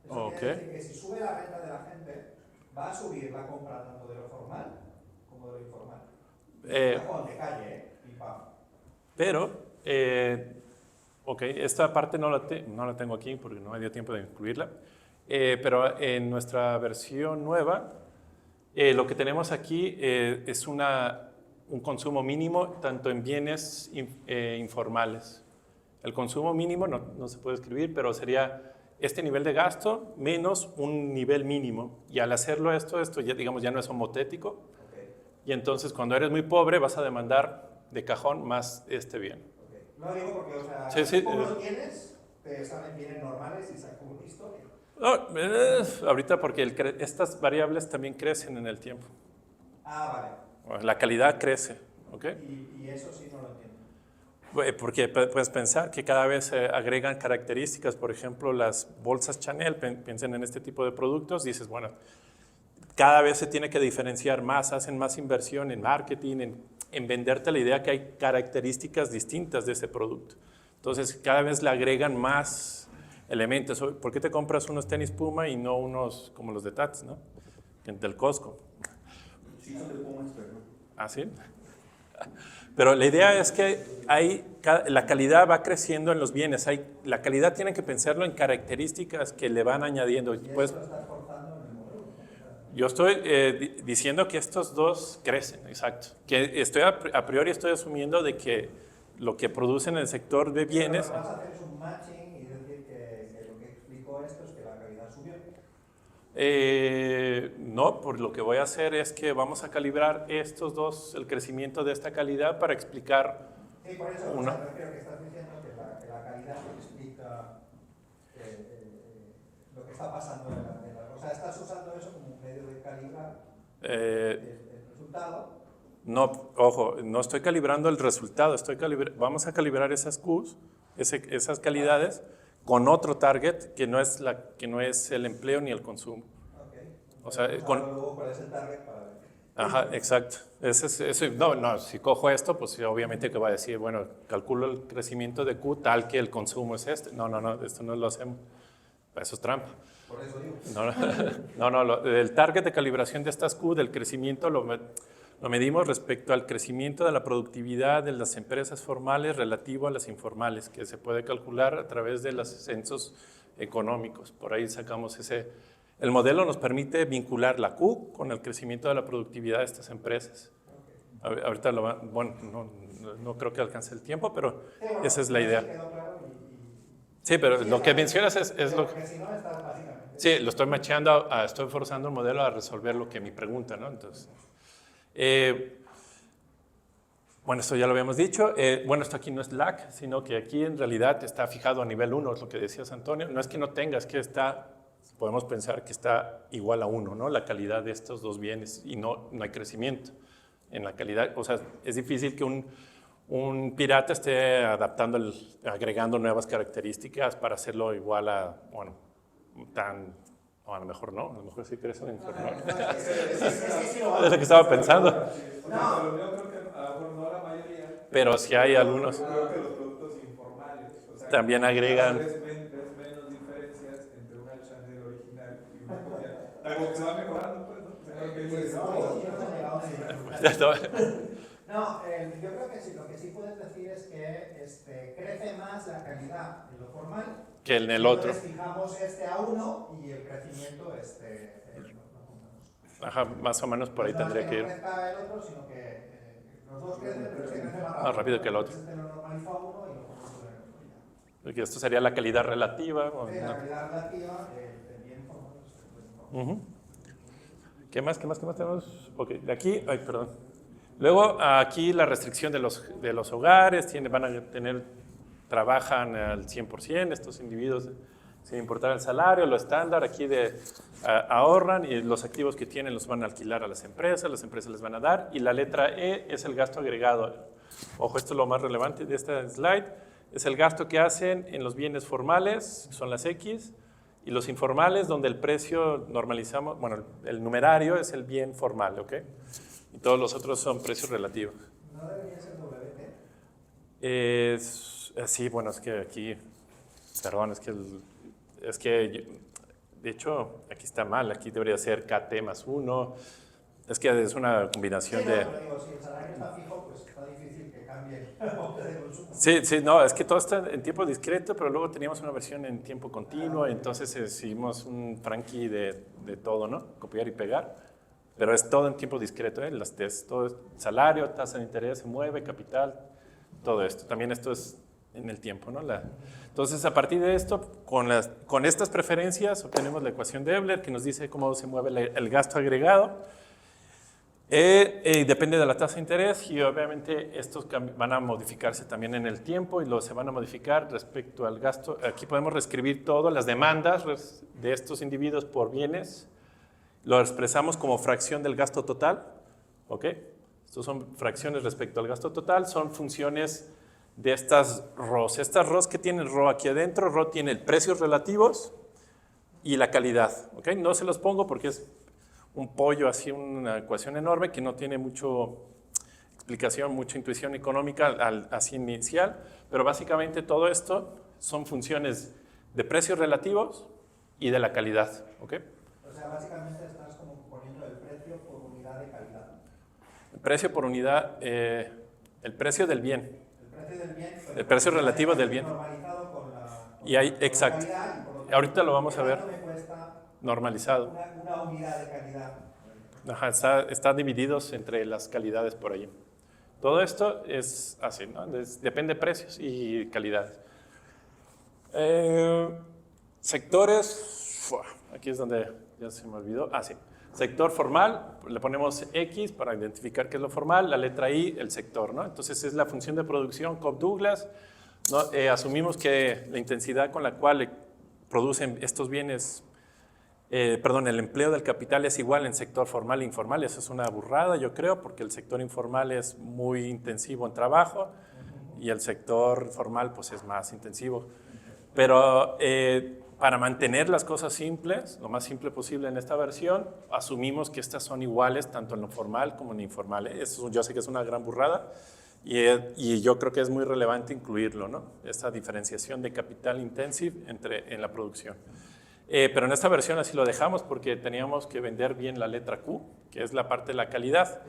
Eso quiere decir que si sube la renta de la gente, va a subir la compra tanto de lo formal como de lo informal. De calle, y pam. Pero, esta parte no la tengo aquí porque no me dio tiempo de incluirla. Pero en nuestra versión nueva, lo que tenemos aquí es un consumo mínimo tanto en bienes informales. El consumo mínimo no se puede escribir, pero sería este nivel de gasto menos un nivel mínimo. Y al hacerlo esto ya, digamos, ya no es homotético. Y entonces cuando eres muy pobre vas a demandar de cajón más este bien. No digo porque, o sea, ¿cómo lo tienes? Te salen bienes normales y saco una historia. No, ahorita porque estas variables también crecen en el tiempo. Vale. La calidad crece, ¿ok? Y eso sí no lo entiendo. Porque puedes pensar que cada vez se agregan características, por ejemplo, las bolsas Chanel, piensen en este tipo de productos, dices, bueno, cada vez se tiene que diferenciar más, hacen más inversión en marketing, en venderte la idea que hay características distintas de ese producto. Entonces, cada vez le agregan más elementos. ¿Por qué te compras unos tenis Puma y no unos como los de Tats, ¿no? Del Costco. Sí, son de Puma, pero... ¿Ah, sí? Pero la idea es que la calidad va creciendo en los bienes. La calidad tienen que pensarlo en características que le van añadiendo. Pues, yo estoy diciendo que estos dos crecen, exacto. Que a priori estoy asumiendo de que lo que producen en el sector de bienes... Pero lo que vas a hacer es un matching y decir que lo que explicó esto es que la calidad subió. No, por lo que voy a hacer es que vamos a calibrar estos dos, el crecimiento de esta calidad para explicar... Sí, por eso, me refiero que estás diciendo que la calidad explica lo que está pasando en la... O sea, estás usando eso como un medio de calibrar el resultado. No, ojo, no estoy calibrando el resultado, vamos a calibrar esas Qs, esas calidades, con otro target que no es el empleo ni el consumo. O sea, luego cuál es el target para ver. Ajá, exacto. Si cojo esto, pues obviamente que va a decir, bueno, calculo el crecimiento de Q tal que el consumo es este. No, esto no lo hacemos. Eso es trampa. Por eso digo. El target de calibración de estas Q, del crecimiento, lo medimos respecto al crecimiento de la productividad de las empresas formales relativo a las informales, que se puede calcular a través de los censos económicos. Por ahí sacamos ese... El modelo nos permite vincular la Q con el crecimiento de la productividad de estas empresas. Ahorita no creo que alcance el tiempo, pero esa es la idea. Sí, pero lo que mencionas es lo que... Sí, lo estoy macheando, estoy forzando el modelo a resolver lo que mi pregunta, ¿no? Entonces... bueno, esto ya lo habíamos dicho. Esto aquí no es LAC, sino que aquí en realidad está fijado a nivel 1, es lo que decías, Antonio. No es que no tenga, es que podemos pensar que está igual a 1, ¿no? La calidad de estos dos bienes y no hay crecimiento en la calidad. O sea, es difícil que un pirata esté agregando nuevas características para hacerlo igual a, o a lo mejor no, a lo mejor sí crece en informal. Es lo que estaba pensando. Yo creo que a lo mejor no la mayoría. Pero si hay algunos. Yo creo que los productos informales. O sea, también agregan. Ves menos diferencias entre una Chanel original y una copia. Algo que se va mejorando, pues, ¿no? No, No, yo creo que sí, lo que sí puedes decir es que crece más la calidad en lo formal que en el otro. Entonces fijamos a 1 y el crecimiento lo juntamos. Ajá, más o menos por ahí tendría que ir. No crezca el otro, sino que los dos crecen, pero crece Más rápido que el otro. Entonces lo normaliza a 1 y lo ponemos sobre el otro. Porque esto sería la calidad relativa. ¿O Sí, no? la calidad relativa, el bien formal. ¿Qué más tenemos? Ok, de aquí, ay, perdón. Luego, aquí la restricción de los hogares, trabajan al 100%, estos individuos, sin importar el salario, lo estándar, aquí ahorran y los activos que tienen los van a alquilar a las empresas les van a dar, y la letra E es el gasto agregado. Ojo, esto es lo más relevante de esta slide, es el gasto que hacen en los bienes formales, son las X, y los informales, donde el precio normalizamos, bueno, el numerario es el bien formal, ¿ok? Y todos los otros son precios relativos. ¿No debería ser WT? Sí, bueno, es que aquí, perdón, de hecho, aquí está mal, aquí debería ser KT más 1, es que es una combinación Sí, de... pero digo, si el salario está fijo, pues está difícil que cambie el monte de consumo. Sí, no, es que todo está en tiempo discreto, pero luego teníamos una versión en tiempo continuo, entonces hicimos un Frankie de todo, ¿no? Copiar y pegar, pero es todo en tiempo discreto, ¿eh? Todo es salario, tasa de interés, se mueve, capital, todo esto. También esto es en el tiempo, ¿no? Entonces, a partir de esto, con estas preferencias, obtenemos la ecuación de Euler, que nos dice cómo se mueve el gasto agregado. Depende de la tasa de interés y obviamente estos van a modificarse también en el tiempo y se van a modificar respecto al gasto. Aquí podemos reescribir todo, las demandas de estos individuos por bienes, lo expresamos como fracción del gasto total, ¿ok? Estos son fracciones respecto al gasto total, son funciones de estas ROs. Estas ROs que tienen RO aquí adentro, RO tiene precios relativos y la calidad, ¿ok? No se los pongo porque es un pollo, así una ecuación enorme que no tiene mucha explicación, mucha intuición económica así inicial, pero básicamente todo esto son funciones de precios relativos y de la calidad, ¿ok? O sea, básicamente estás como poniendo el precio por unidad de calidad. El precio por unidad, el precio del bien. El precio del bien. El precio relativo del bien. Normalizado con la exacto. calidad. Y Ahorita lo vamos a ver. ¿Cuánto me cuesta Normalizado. una unidad de calidad? Ajá, está divididos entre las calidades por ahí. Todo esto es así, ¿no? Depende de precios y calidades. Sectores, aquí es donde ya se me olvidó. Sí. Sector formal, le ponemos X para identificar qué es lo formal, la letra I, el sector, ¿no? Entonces es la función de producción Cobb-Douglas, ¿no? Asumimos que la intensidad con la cual producen estos bienes, el empleo del capital es igual en sector formal e informal. Eso es una burrada, yo creo, porque el sector informal es muy intensivo en trabajo y el sector formal pues es más intensivo. Pero para mantener las cosas simples, lo más simple posible en esta versión, asumimos que estas son iguales tanto en lo formal como en lo informal. Eso yo sé que es una gran burrada y yo creo que es muy relevante incluirlo, ¿no? Esta diferenciación de capital intensive en la producción. Pero en esta versión así lo dejamos porque teníamos que vender bien la letra Q, que es la parte de la calidad,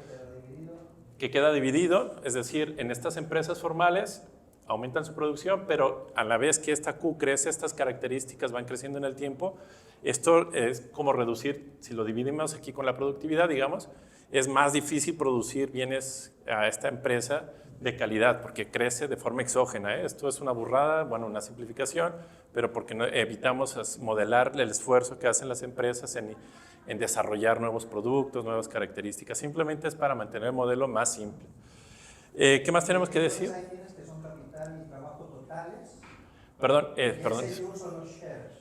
que queda dividido, es decir, en estas empresas formales aumentan su producción, pero a la vez que esta Q crece, estas características van creciendo en el tiempo. Esto es como reducir, si lo dividimos aquí con la productividad, digamos, es más difícil producir bienes a esta empresa de calidad, porque crece de forma exógena. Esto es una burrada, bueno, una simplificación, pero porque evitamos modelar el esfuerzo que hacen las empresas en desarrollar nuevos productos, nuevas características. Simplemente es para mantener el modelo más simple. ¿Qué más tenemos que decir? Hay bienes que son capital y trabajo totales. Perdón. Ese son los shares.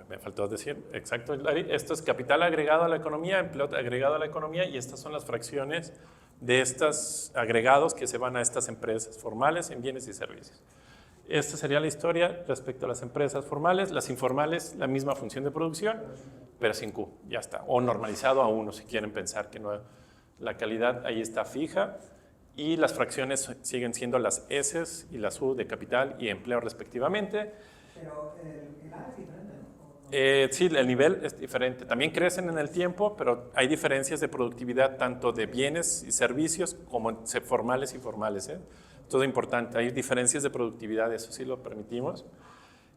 Me faltó decir, exacto, Larry. Esto es capital agregado a la economía, empleo agregado a la economía, y estas son las fracciones de estos agregados que se van a estas empresas formales en bienes y servicios. Esta sería la historia respecto a las empresas formales. Las informales, la misma función de producción, pero sin Q, ya está. O normalizado a 1, si quieren pensar que no, la calidad ahí está fija, y las fracciones siguen siendo las S y las U de capital y empleo respectivamente. Pero el A es diferente, ¿no? Sí, el nivel es diferente. También crecen en el tiempo, pero hay diferencias de productividad tanto de bienes y servicios como formales y informales. Todo importante. Hay diferencias de productividad, eso sí lo permitimos,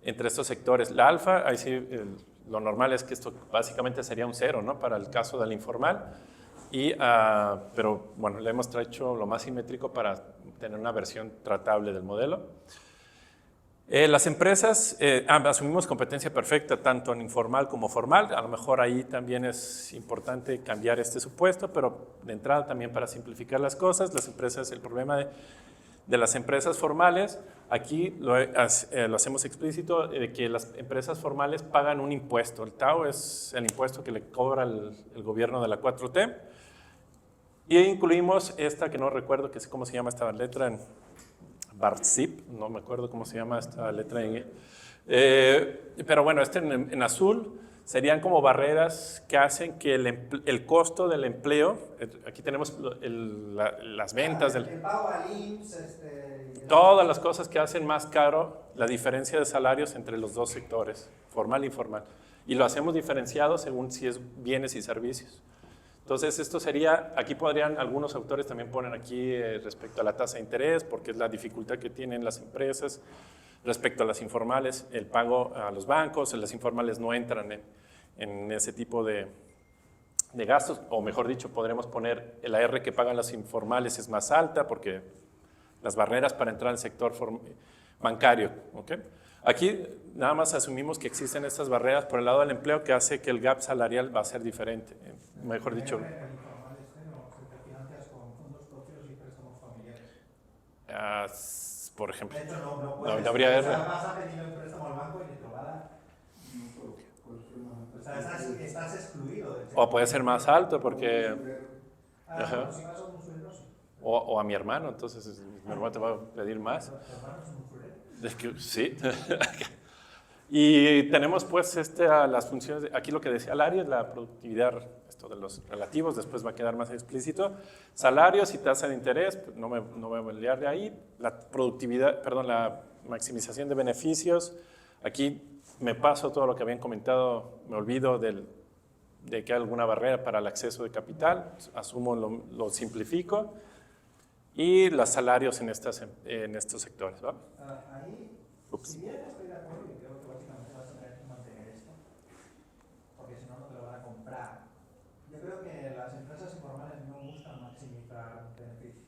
entre estos sectores. La alfa, ahí sí, lo normal es que esto básicamente sería un 0, ¿no? Para el caso del informal. Pero bueno, le hemos hecho lo más simétrico para tener una versión tratable del modelo. Las empresas, asumimos competencia perfecta tanto en informal como formal. A lo mejor ahí también es importante cambiar este supuesto, pero de entrada también para simplificar las cosas, las empresas, el problema de las empresas formales, aquí lo hacemos explícito, de que las empresas formales pagan un impuesto. El TAU es el impuesto que le cobra el gobierno de la 4T. Y incluimos esta que no recuerdo cómo se llama esta letra en BARTSIP, no me acuerdo cómo se llama esta letra pero bueno, en azul serían como barreras que hacen que el costo del empleo, aquí tenemos las ventas, el pago al IMSS, todas las cosas que hacen más caro la diferencia de salarios entre los dos sectores, formal e informal. Y lo hacemos diferenciado según si es bienes y servicios. Entonces, esto sería, aquí podrían, algunos autores también ponen aquí respecto a la tasa de interés, porque es la dificultad que tienen las empresas. Respecto a las informales, el pago a los bancos, las informales no entran en ese tipo de gastos, o mejor dicho, podremos poner el AR que pagan las informales es más alta, porque las barreras para entrar al sector bancario, ¿ok? Aquí nada más asumimos que existen estas barreras por el lado del empleo que hace que el gap salarial va a ser diferente, mejor dicho. El informal te financias con fondos propios y préstamos familiares. Por ejemplo. De hecho, no puedes. No habría R. O sea, vas a pedir un préstamo al banco y te lo va a dar. O sea, estás excluido. O puede ser más alto porque... Bueno, si vas a un usurero, sí. O a mi hermano, entonces mi hermano te va a pedir más. ¿Tu hermano es un usurero? Sí. Y tenemos pues las funciones, aquí lo que decía Larry es la productividad, esto de los relativos, después va a quedar más explícito. Salarios y tasa de interés, pues no me voy a liar de ahí. La productividad, perdón, la maximización de beneficios. Aquí me paso todo lo que habían comentado, me olvido de que hay alguna barrera para el acceso de capital, asumo, lo simplifico. Y los salarios en estos sectores, ¿va? Ahí, si bien estoy de acuerdo y creo que básicamente vas a tener que mantener esto, porque si no, no te lo van a comprar. Yo creo que las empresas informales no buscan maximizar beneficios.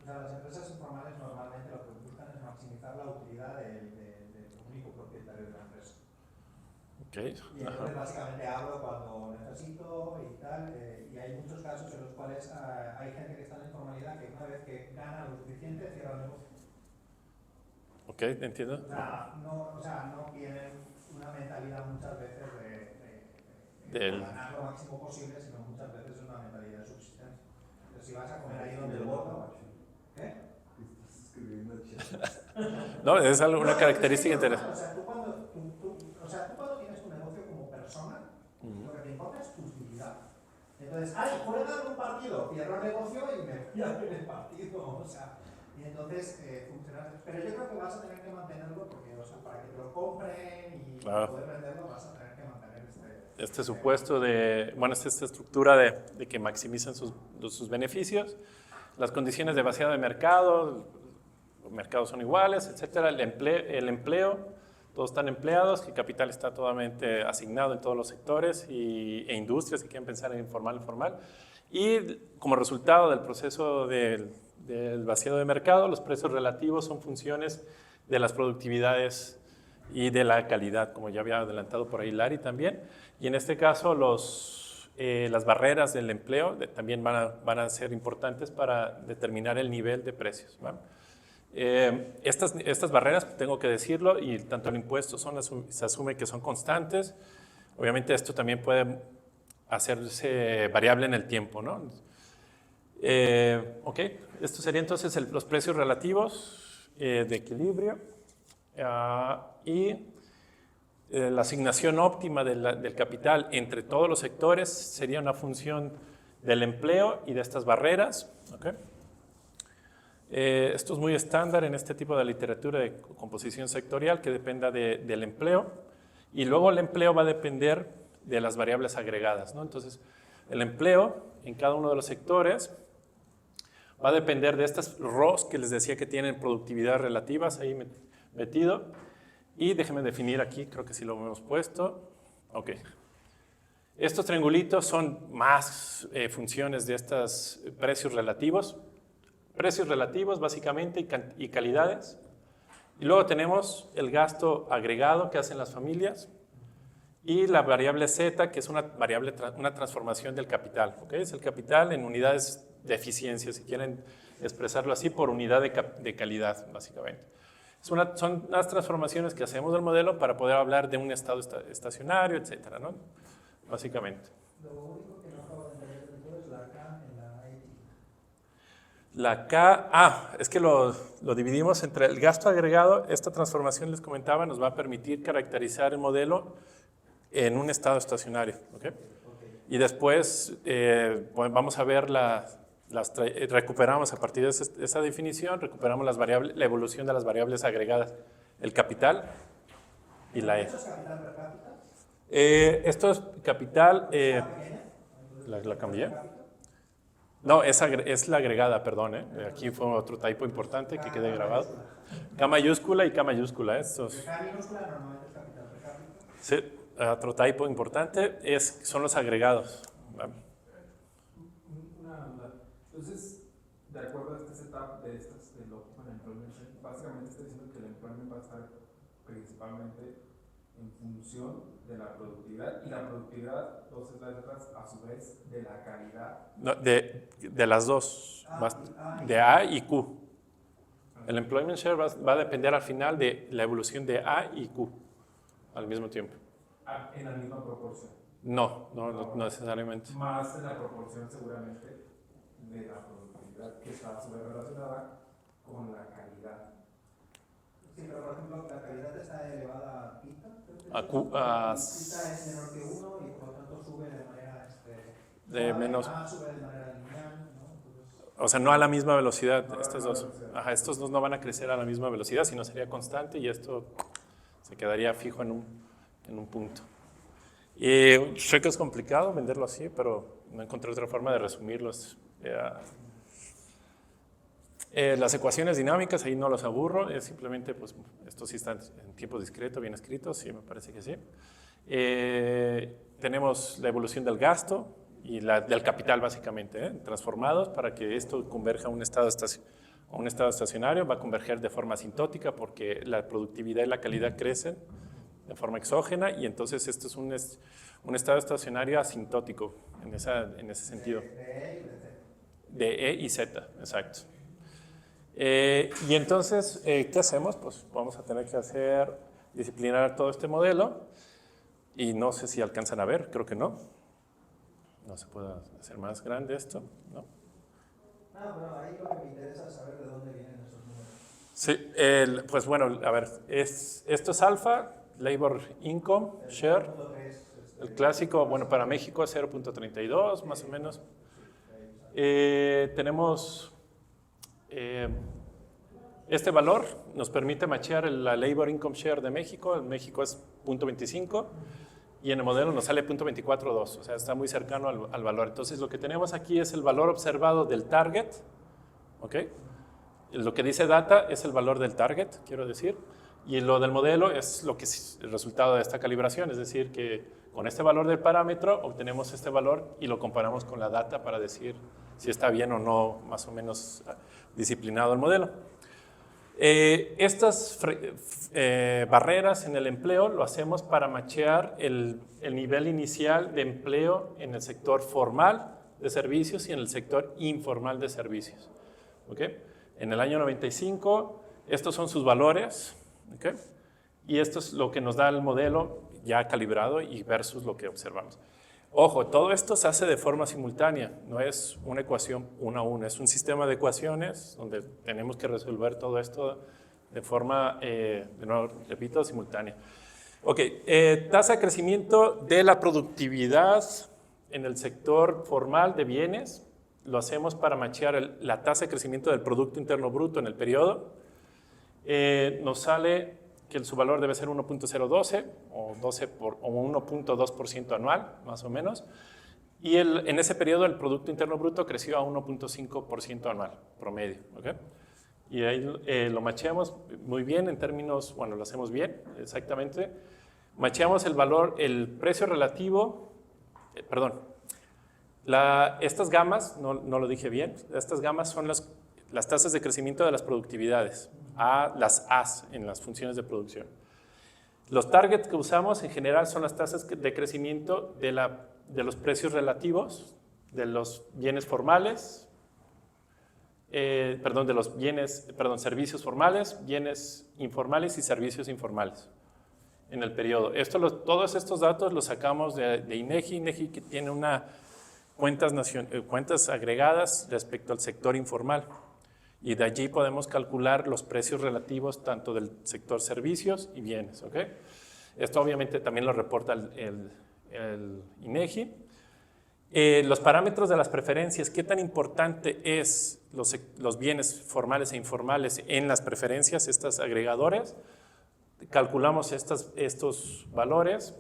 O sea, las empresas informales normalmente lo que buscan es maximizar la utilidad del único propietario de la empresa. Okay. Y entonces básicamente hablo cuando necesito y tal, y hay muchos casos en los cuales hay gente que está en la informalidad que una vez que gana lo suficiente cierra el negocio. Ok, entiendo. O sea, no tienen una mentalidad muchas veces de ganar lo máximo posible, sino muchas veces es una mentalidad de subsistencia. Entonces, si vas a comer ahí donde el voto, ¿qué? Estás escribiendo No, es una característica interesante. O sea, tú cuando tienes tu negocio como persona, lo que te importa es tu utilidad. Entonces, juegan un partido, cierro el negocio y me voy a ver el partido. O sea, y entonces funciona. Pero yo creo que vas a tener que mantenerlo porque, o sea, para que te lo compren y poder venderlo, vas a tener que mantener este supuesto de, bueno, esta estructura de que maximizan sus beneficios, las condiciones de vaciado de mercado, los mercados son iguales, etcétera, el empleo, todos están empleados, el capital está totalmente asignado en todos los sectores e industrias que quieren pensar en informal y formal. Y como resultado del proceso del vaciado de mercado, los precios relativos son funciones de las productividades y de la calidad, como ya había adelantado por ahí Larry también. Y en este caso, las barreras del empleo también van a ser importantes para determinar el nivel de precios, ¿va? Estas barreras, tengo que decirlo, y tanto el impuesto se asume que son constantes. Obviamente esto también puede hacerse variable en el tiempo, ¿no? Ok, esto sería entonces los precios relativos de equilibrio y la asignación óptima del capital entre todos los sectores sería una función del empleo y de estas barreras. ¿Okay? Esto es muy estándar en este tipo de literatura de composición sectorial que dependa del empleo Y luego el empleo va a depender de las variables agregadas, ¿no? Entonces, el empleo en cada uno de los sectores va a depender de estas ROS que les decía que tienen productividad relativas ahí metido. Y déjenme definir aquí, creo que sí lo hemos puesto. Ok. Estos triangulitos son más funciones de estos precios relativos. Precios relativos básicamente y calidades. Y luego tenemos el gasto agregado que hacen las familias y la variable Z, que es una variable, una transformación del capital. ¿Okay? Es el capital en unidades de eficiencia, si quieren expresarlo así, por unidad de calidad, básicamente. Son las transformaciones que hacemos del modelo para poder hablar de un estado estacionario, etcétera, ¿no? Básicamente. Lo único que no acabo de entender del todo es la K en la ética. La K, es que lo dividimos entre el gasto agregado. Esta transformación, les comentaba, nos va a permitir caracterizar el modelo en un estado estacionario. ¿Okay? Y después vamos a ver recuperamos a partir de esa definición, recuperamos la evolución de las variables agregadas, el capital y la E. ¿Eso es capital per cápita? Esto es capital, ¿la cambié? No, es la agregada, perdón. Aquí fue otro typo importante que quede grabado. K mayúscula y K mayúscula. Estos. K minúscula normalmente es capital per cápita. Sí, otro typo importante son los agregados. Una duda. Entonces, de acuerdo a este setup de lo Open Employment Share, básicamente está diciendo que el employment va a estar principalmente en función de la productividad, y la productividad, dos slides atrás, a su vez, de la calidad. No, de las dos, de A y Q. El employment share va a depender al final de la evolución de A y Q al mismo tiempo. En la misma proporción. No necesariamente. Más en la proporción seguramente de la productividad, que está a su vez relacionada con la calidad. Sí, pero por ejemplo, la calidad está elevada a pita. A Q, Pita es menor que 1 y por lo tanto sube de manera sube de manera lineal, ¿no? Entonces, o sea, no a la misma velocidad, estos dos. Ajá, estos dos no van a crecer a la misma velocidad, sino sería constante y esto se quedaría fijo en un punto. Sé que es complicado venderlo así, pero no encontré otra forma de resumirlos. Las ecuaciones dinámicas, ahí no los aburro, es simplemente, pues, estos sí están en tiempo discreto, bien escritos, sí, me parece que sí. Tenemos la evolución del gasto y del capital, básicamente, transformados para que esto converja a un estado estacionario. Va a converger de forma asintótica porque la productividad y la calidad crecen de forma exógena, y entonces esto es un estado estacionario asintótico en ese sentido. De E y Z, exacto. Y entonces, ¿qué hacemos? Pues vamos a tener que disciplinar todo este modelo, y no sé si alcanzan a ver, creo que no. No se puede hacer más grande esto, ¿no? No, pero ahí lo que me interesa es saber de dónde vienen esos números. Sí, pues bueno, a ver, esto es alfa, Labor Income Share. El clásico, bueno, para México es 0.32, más o menos. Tenemos este valor, nos permite machear la Labor Income Share de México. En México es 0.25 y en el modelo nos sale 0.242, o sea, está muy cercano al valor. Entonces, lo que tenemos aquí es el valor observado del target, ¿ok? Lo que dice data es el valor del target, quiero decir, y lo del modelo es lo que es el resultado de esta calibración, es decir, que con este valor del parámetro obtenemos este valor y lo comparamos con la data para decir si está bien o no, más o menos disciplinado el modelo. Estas barreras en el empleo lo hacemos para machear el nivel inicial de empleo en el sector formal de servicios y en el sector informal de servicios. ¿Okay? En el año 95, estos son sus valores, ¿okay? Y esto es lo que nos da el modelo ya calibrado y versus lo que observamos. Ojo, todo esto se hace de forma simultánea, no es una ecuación uno a uno, es un sistema de ecuaciones donde tenemos que resolver todo esto de forma, de nuevo, repito, simultánea. Ok, tasa de crecimiento de la productividad en el sector formal de bienes, lo hacemos para machear la tasa de crecimiento del Producto Interno Bruto en el periodo. Nos sale que su valor debe ser 1.012 o 1.2% anual, más o menos. Y en ese periodo el Producto Interno Bruto creció a 1.5% anual, promedio. ¿Okay? Y ahí lo macheamos muy bien en términos, bueno, lo hacemos bien, exactamente. Macheamos el valor, el precio relativo, estas gamas, no lo dije bien, estas gamas son las tasas de crecimiento de las productividades, las A's en las funciones de producción. Los targets que usamos en general son las tasas de crecimiento de los precios relativos, de los bienes formales, servicios formales, bienes informales y servicios informales en el periodo. Todos estos datos los sacamos de INEGI. INEGI que tiene cuentas agregadas respecto al sector informal. Y de allí podemos calcular los precios relativos tanto del sector servicios y bienes. ¿Okay? Esto obviamente también lo reporta el INEGI. Los parámetros de las preferencias, ¿qué tan importante es los bienes formales e informales en las preferencias, estos agregadores? Calculamos estos valores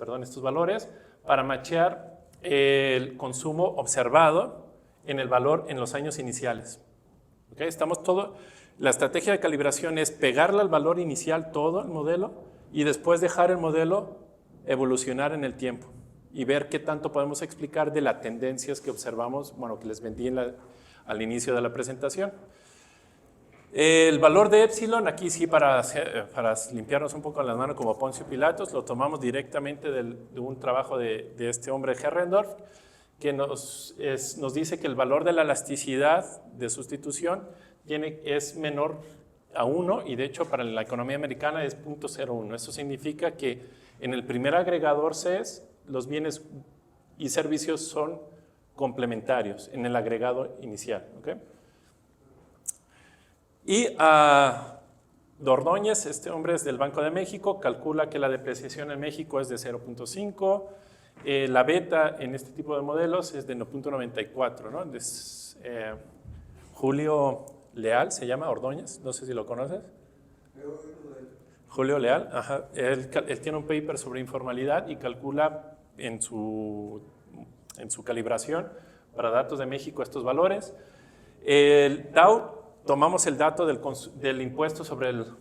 para machear el consumo observado en el valor en los años iniciales. ¿Okay? La estrategia de calibración es pegarle al valor inicial todo el modelo y después dejar el modelo evolucionar en el tiempo y ver qué tanto podemos explicar de las tendencias que observamos, bueno, que les vendí al inicio de la presentación. El valor de epsilon, aquí sí para limpiarnos un poco las manos como Poncio Pilatos, lo tomamos directamente de un trabajo de este hombre Herrendorf, que nos dice que el valor de la elasticidad de sustitución es menor a 1 y de hecho para la economía americana es 0.01. Eso significa que en el primer agregador CES los bienes y servicios son complementarios en el agregado inicial. ¿Okay? Y Ordóñez, este hombre es del Banco de México, calcula que la depreciación en México es de 0.5, la beta en este tipo de modelos es de 0.94, ¿no? Julio Leal se llama Ordóñez, no sé si lo conoces. Julio Leal, ajá. Él tiene un paper sobre informalidad y calcula en su calibración para datos de México estos valores. El DAO, tomamos el dato del impuesto sobre el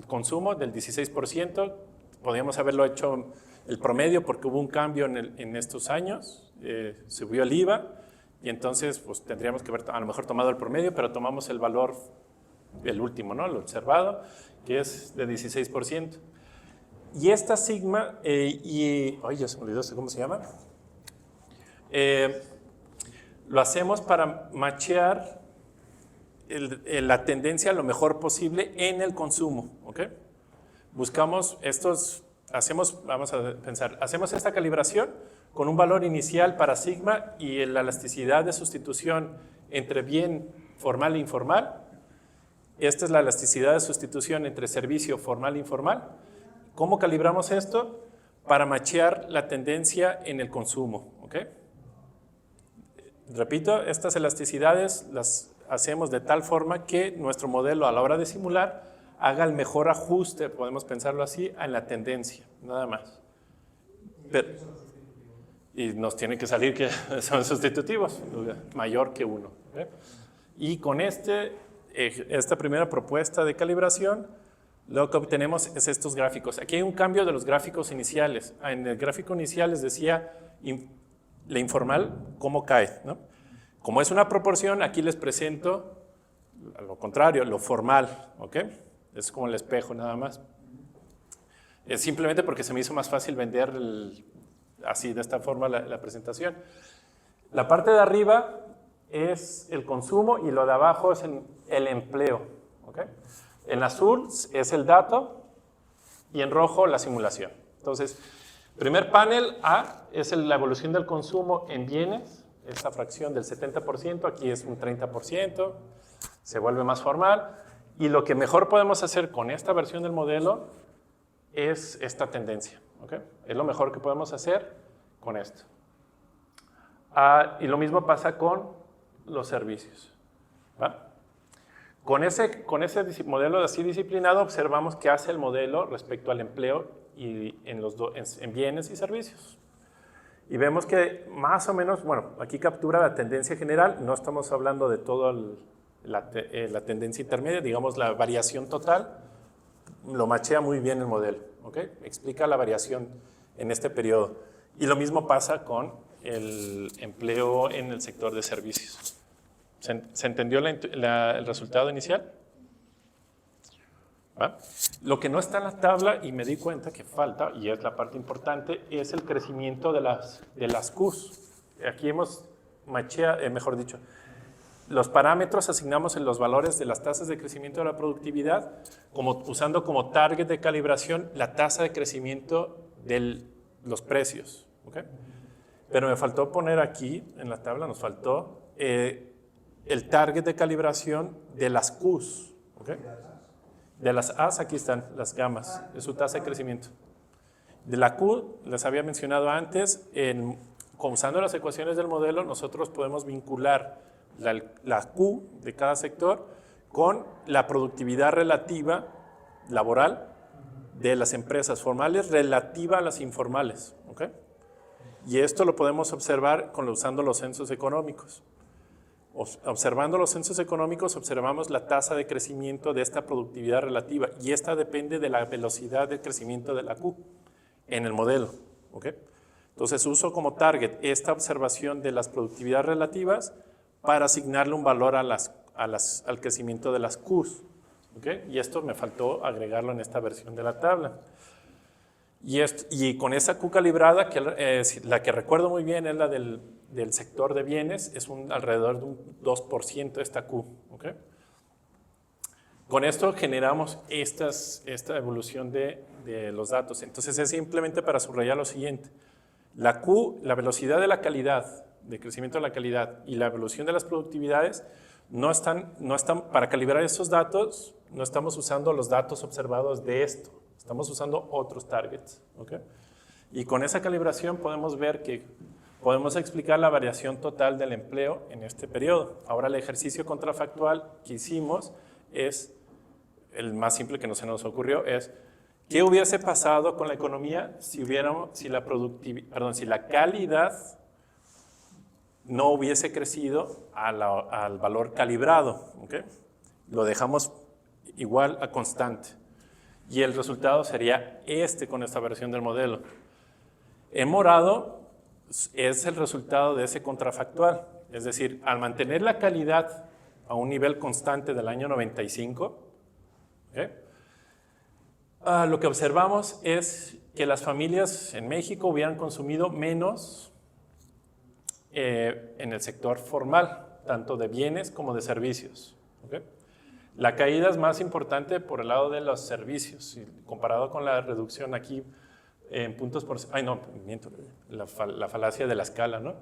consumo del 16%, podríamos haberlo hecho el promedio porque hubo un cambio en estos años, subió el IVA y entonces pues, tendríamos que haber a lo mejor tomado el promedio, pero tomamos el valor, el último, ¿no? Lo observado, que es de 16%. Y esta sigma, ay, ya se me olvidó cómo se llama, lo hacemos para machear la tendencia lo mejor posible en el consumo. ¿Okay? Buscamos vamos a pensar, hacemos esta calibración con un valor inicial para sigma y la elasticidad de sustitución entre bien formal e informal. Esta es la elasticidad de sustitución entre servicio formal e informal. ¿Cómo calibramos esto? Para machear la tendencia en el consumo. ¿Okay? Repito, estas elasticidades las hacemos de tal forma que nuestro modelo a la hora de simular haga el mejor ajuste, podemos pensarlo así, en la tendencia, nada más. Y nos tiene que salir que son sustitutivos, mayor que 1. ¿Okay? Y con esta primera propuesta de calibración, lo que obtenemos es estos gráficos. Aquí hay un cambio de los gráficos iniciales. En el gráfico inicial les decía la informal, cómo cae, ¿no? Como es una proporción, aquí les presento, a lo contrario, lo formal, ¿ok? Es como el espejo nada más. Es simplemente porque se me hizo más fácil vender así, de esta forma, la presentación. La parte de arriba es el consumo y lo de abajo es el empleo, ¿ok? En azul es el dato y en rojo la simulación. Entonces, primer panel A es la evolución del consumo en bienes, esta fracción del 70%, aquí es un 30%, se vuelve más formal. Y lo que mejor podemos hacer con esta versión del modelo es esta tendencia. ¿Okay? Es lo mejor que podemos hacer con esto. Y lo mismo pasa con los servicios. ¿Va? Con ese modelo así disciplinado observamos qué hace el modelo respecto al empleo y en bienes y servicios. Y vemos que más o menos, bueno, aquí captura la tendencia general, no estamos hablando de toda la tendencia intermedia, digamos la variación total, lo machea muy bien el modelo, ¿ok? Explica la variación en este periodo. Y lo mismo pasa con el empleo en el sector de servicios. ¿Se entendió el resultado inicial? ¿Va? Lo que no está en la tabla, y me di cuenta que falta, y es la parte importante, es el crecimiento de las Qs. Aquí hemos macheado, mejor dicho, los parámetros asignamos en los valores de las tasas de crecimiento de la productividad, usando como target de calibración la tasa de crecimiento de los precios. ¿Okay? Pero me faltó poner aquí, en la tabla nos faltó el target de calibración de las Qs. ¿Okay? De las As, aquí están las gamas, de su tasa de crecimiento. De la Q, les había mencionado antes, usando las ecuaciones del modelo, nosotros podemos vincular la Q de cada sector con la productividad relativa laboral de las empresas formales relativa a las informales. ¿Okay? Y esto lo podemos observar usando los censos económicos. Observando los censos económicos, observamos la tasa de crecimiento de esta productividad relativa y esta depende de la velocidad de crecimiento de la Q en el modelo. ¿Okay? Entonces uso como target esta observación de las productividades relativas para asignarle un valor al crecimiento de las Qs. ¿Okay? Y esto me faltó agregarlo en esta versión de la tabla. Y con esa Q calibrada, la que recuerdo muy bien es la del sector de bienes, es alrededor de un 2% esta Q. ¿Okay? Con esto generamos esta evolución de los datos. Entonces es simplemente para subrayar lo siguiente. La Q, la velocidad de la calidad, de crecimiento de la calidad y la evolución de las productividades, no están, para calibrar estos datos, no estamos usando los datos observados de esto. Estamos usando otros targets. ¿Okay? Y con esa calibración podemos ver que podemos explicar la variación total del empleo en este periodo. Ahora el ejercicio contrafactual que hicimos es, el más simple que se nos ocurrió es, ¿qué hubiese pasado con la economía si la calidad no hubiese crecido al valor calibrado? ¿Okay? Lo dejamos igual a constante. Y el resultado sería con esta versión del modelo. En morado es el resultado de ese contrafactual. Es decir, al mantener la calidad a un nivel constante del año 95, ¿okay? Lo que observamos es que las familias en México hubieran consumido menos en el sector formal, tanto de bienes como de servicios. ¿Okay? La caída es más importante por el lado de los servicios, comparado con la reducción aquí en puntos por... Ay, no, miento, la falacia de la escala, ¿no?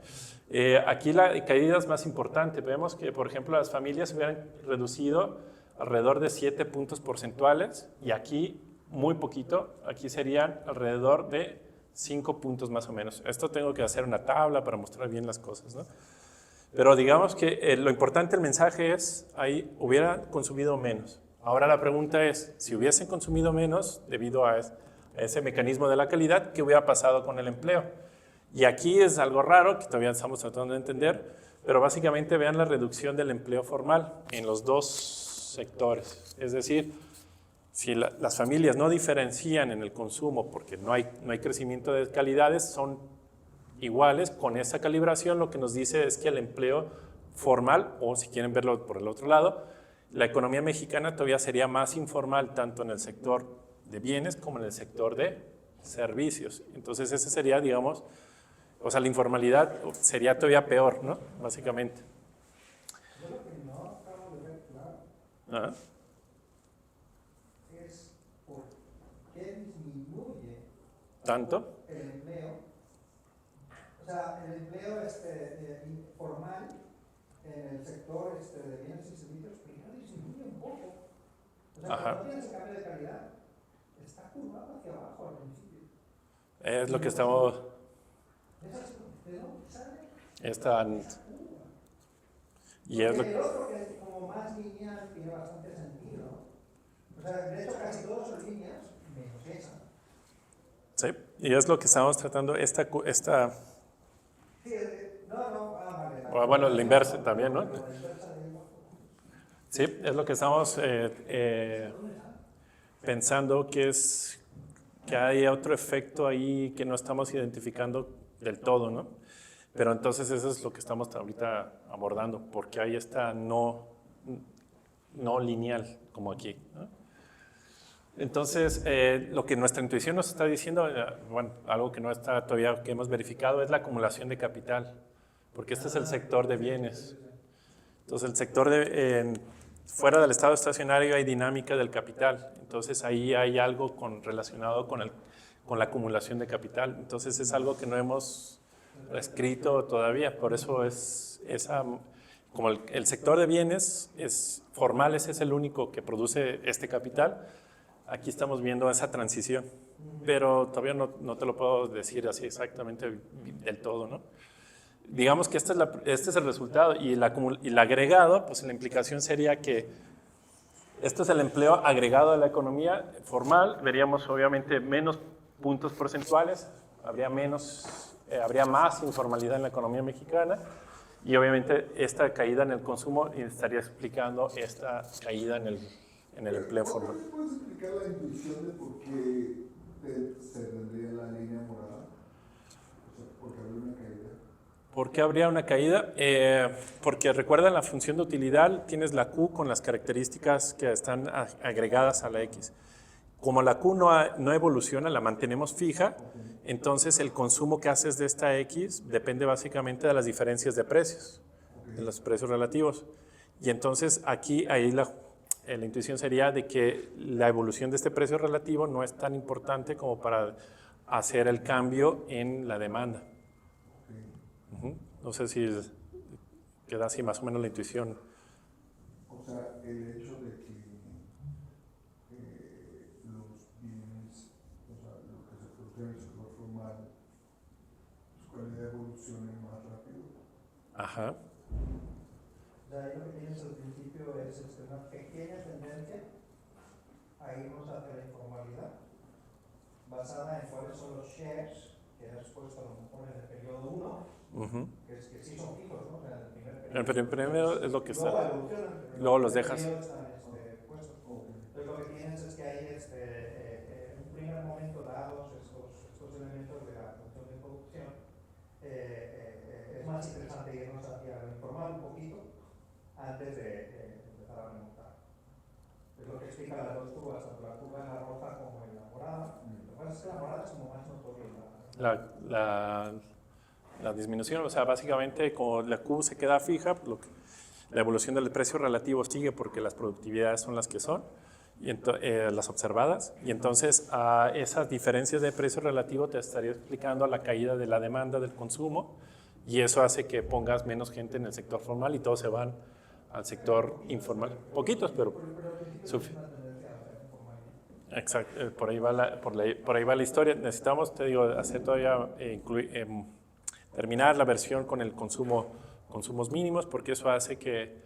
Aquí la caída es más importante. Vemos que, por ejemplo, las familias hubieran reducido alrededor de 7 puntos porcentuales y aquí muy poquito, aquí serían alrededor de 5 puntos más o menos. Esto tengo que hacer una tabla para mostrar bien las cosas, ¿no? Pero digamos que lo importante, el mensaje es, ahí hubieran consumido menos. Ahora la pregunta es, si hubiesen consumido menos debido a ese mecanismo de la calidad, ¿qué hubiera pasado con el empleo? Y aquí es algo raro, que todavía estamos tratando de entender, pero básicamente vean la reducción del empleo formal en los dos sectores. Es decir, si las familias no diferencian en el consumo porque no hay crecimiento de calidades, son iguales, con esa calibración lo que nos dice es que el empleo formal, o si quieren verlo por el otro lado, la economía mexicana todavía sería más informal tanto en el sector de bienes como en el sector de servicios. Entonces ese sería, digamos, o sea, la informalidad sería todavía peor, ¿no? Básicamente. Yo lo que no acabo de ver claro es por qué disminuye ¿Tanto? el empleo. O sea, el empleo formal en el sector de bienes y servicios primero disminuye un poco. O sea, cuando no tienes cambio de calidad, está curvado hacia abajo al principio. Es lo que estamos... ¿De dónde sale? Y es lo el otro, que es como más lineal, tiene bastante sentido. O sea, de hecho, casi todos son líneas, menos esa. Sí, y es lo que estamos tratando, Sí, vale. bueno, la inversa también, ¿no? Sí, es lo que estamos pensando que hay otro efecto ahí que no estamos identificando del todo, ¿no? Pero entonces eso es lo que estamos ahorita abordando, porque hay esta no lineal, como aquí, ¿no? Entonces, lo que nuestra intuición nos está diciendo, bueno, algo que no está todavía, que hemos verificado, es la acumulación de capital, porque este es el sector de bienes. Entonces, el sector fuera del estado estacionario hay dinámica del capital, entonces ahí hay algo relacionado con la acumulación de capital. Entonces, es algo que no hemos escrito todavía, por eso como el sector de bienes formales es el único que produce este capital. Aquí estamos viendo esa transición, pero todavía no te lo puedo decir así exactamente del todo, ¿no? Digamos que este es el resultado y el agregado, pues la implicación sería que este es el empleo agregado de la economía formal, veríamos obviamente menos puntos porcentuales, habría más informalidad en la economía mexicana y obviamente esta caída en el consumo estaría explicando esta caída en el empleo formal. ¿Puedes explicar la intuición de por qué se tendría la línea morada? O sea, ¿por qué habría una caída? ¿Por qué habría una caída? Porque recuerda la función de utilidad, tienes la Q con las características que están agregadas a la X. Como la Q no evoluciona, la mantenemos fija, entonces el consumo que haces de esta X depende básicamente de las diferencias de precios, de los precios relativos. Y entonces ahí la intuición sería de que la evolución de este precio relativo no es tan importante como para hacer el cambio en la demanda. No sé si queda así más o menos la intuición. O sea, el hecho de que los bienes, o sea, lo que se produce en el sector formal, su calidad evolucione más rápido. Ajá. De ahí lo que tienes al principio es una pequeña tendencia a irnos hacia la informalidad, basada en cuáles son los shares que has puesto a lo mejor en el periodo 1, que sí son fijos, ¿no? O sea, el primero es lo que luego está. evolucionan, Luego los dejas. Están puestos. Entonces lo que tienes es que hay en un primer momento, dados estos elementos de la función de producción, es más interesante irnos hacia lo informal un poquito antes de empezar a remontar. Es lo que explica las dos curvas, tanto la curva en la roja como en la morada. Lo que pasa es que la morada es como más notoria. La disminución, o sea, básicamente como la Q se queda fija, la evolución del precio relativo sigue porque las productividades son las que son, y las observadas, y entonces a esas diferencias de precio relativo te estaría explicando la caída de la demanda del consumo, y eso hace que pongas menos gente en el sector formal y todos se van al sector informal. Poquitos, pero exacto, por ahí va la historia. Necesitamos, te digo, hacer todavía terminar la versión con el consumos mínimos, porque eso hace que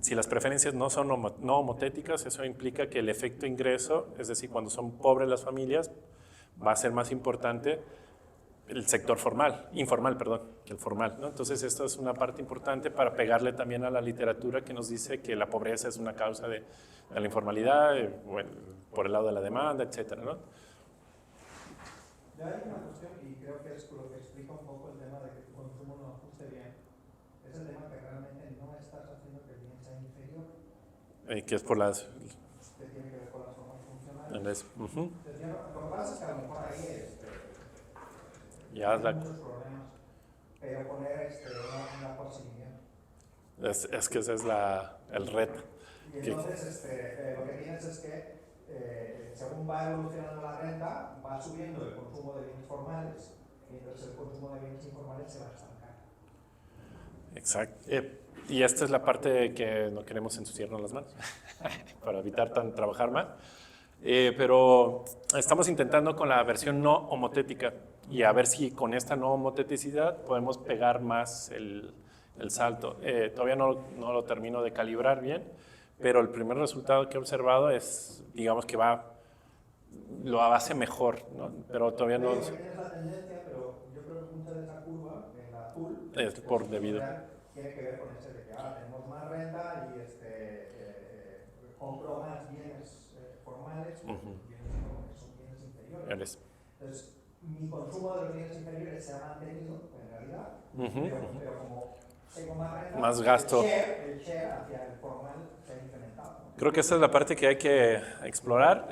si las preferencias no son no homotéticas, eso implica que el efecto ingreso, es decir, cuando son pobres las familias, va a ser más importante el sector informal, que el formal, ¿no? Entonces esto es una parte importante para pegarle también a la literatura que nos dice que la pobreza es una causa de la informalidad, bueno, por el lado de la demanda, etcétera, ¿no? Ya hay una cuestión, y creo que es lo que explica un poco el tema de que tu consumo no ajuste bien. Es el tema que realmente no estás haciendo que el bien sea inferior. Que es por las... Que tiene que ver con las formas funcionales. Lo que pasa es que a lo mejor ahí hay muchos problemas, pero poner una posibilidad. Es que ese es el reto. Y entonces lo que tienes es que según va evolucionando la renta, va subiendo el consumo de bienes formales, y entonces el consumo de bienes informales se va a estancar. Exacto. Y esta es la parte que no queremos ensuciarnos las manos para evitar trabajar más. Pero estamos intentando con la versión no homotética y a ver si con esta no homoteticidad podemos pegar más el salto. Todavía no lo termino de calibrar bien, pero el primer resultado que he observado es, digamos que lo hace mejor, ¿no? Pero todavía no Tienes la tendencia, pero yo creo que mucha de esa curva, el azul, es por debido. tiene que ver con ese de que ahora tenemos más renta y compro más bienes formales, bienes que son bienes inferiores. Entonces, mi consumo de los bienes inferiores se ha mantenido, en realidad, pero como tengo más renta, más gasto. El share hacia el formal se ha incrementado. Creo que esa es la parte que hay que explorar.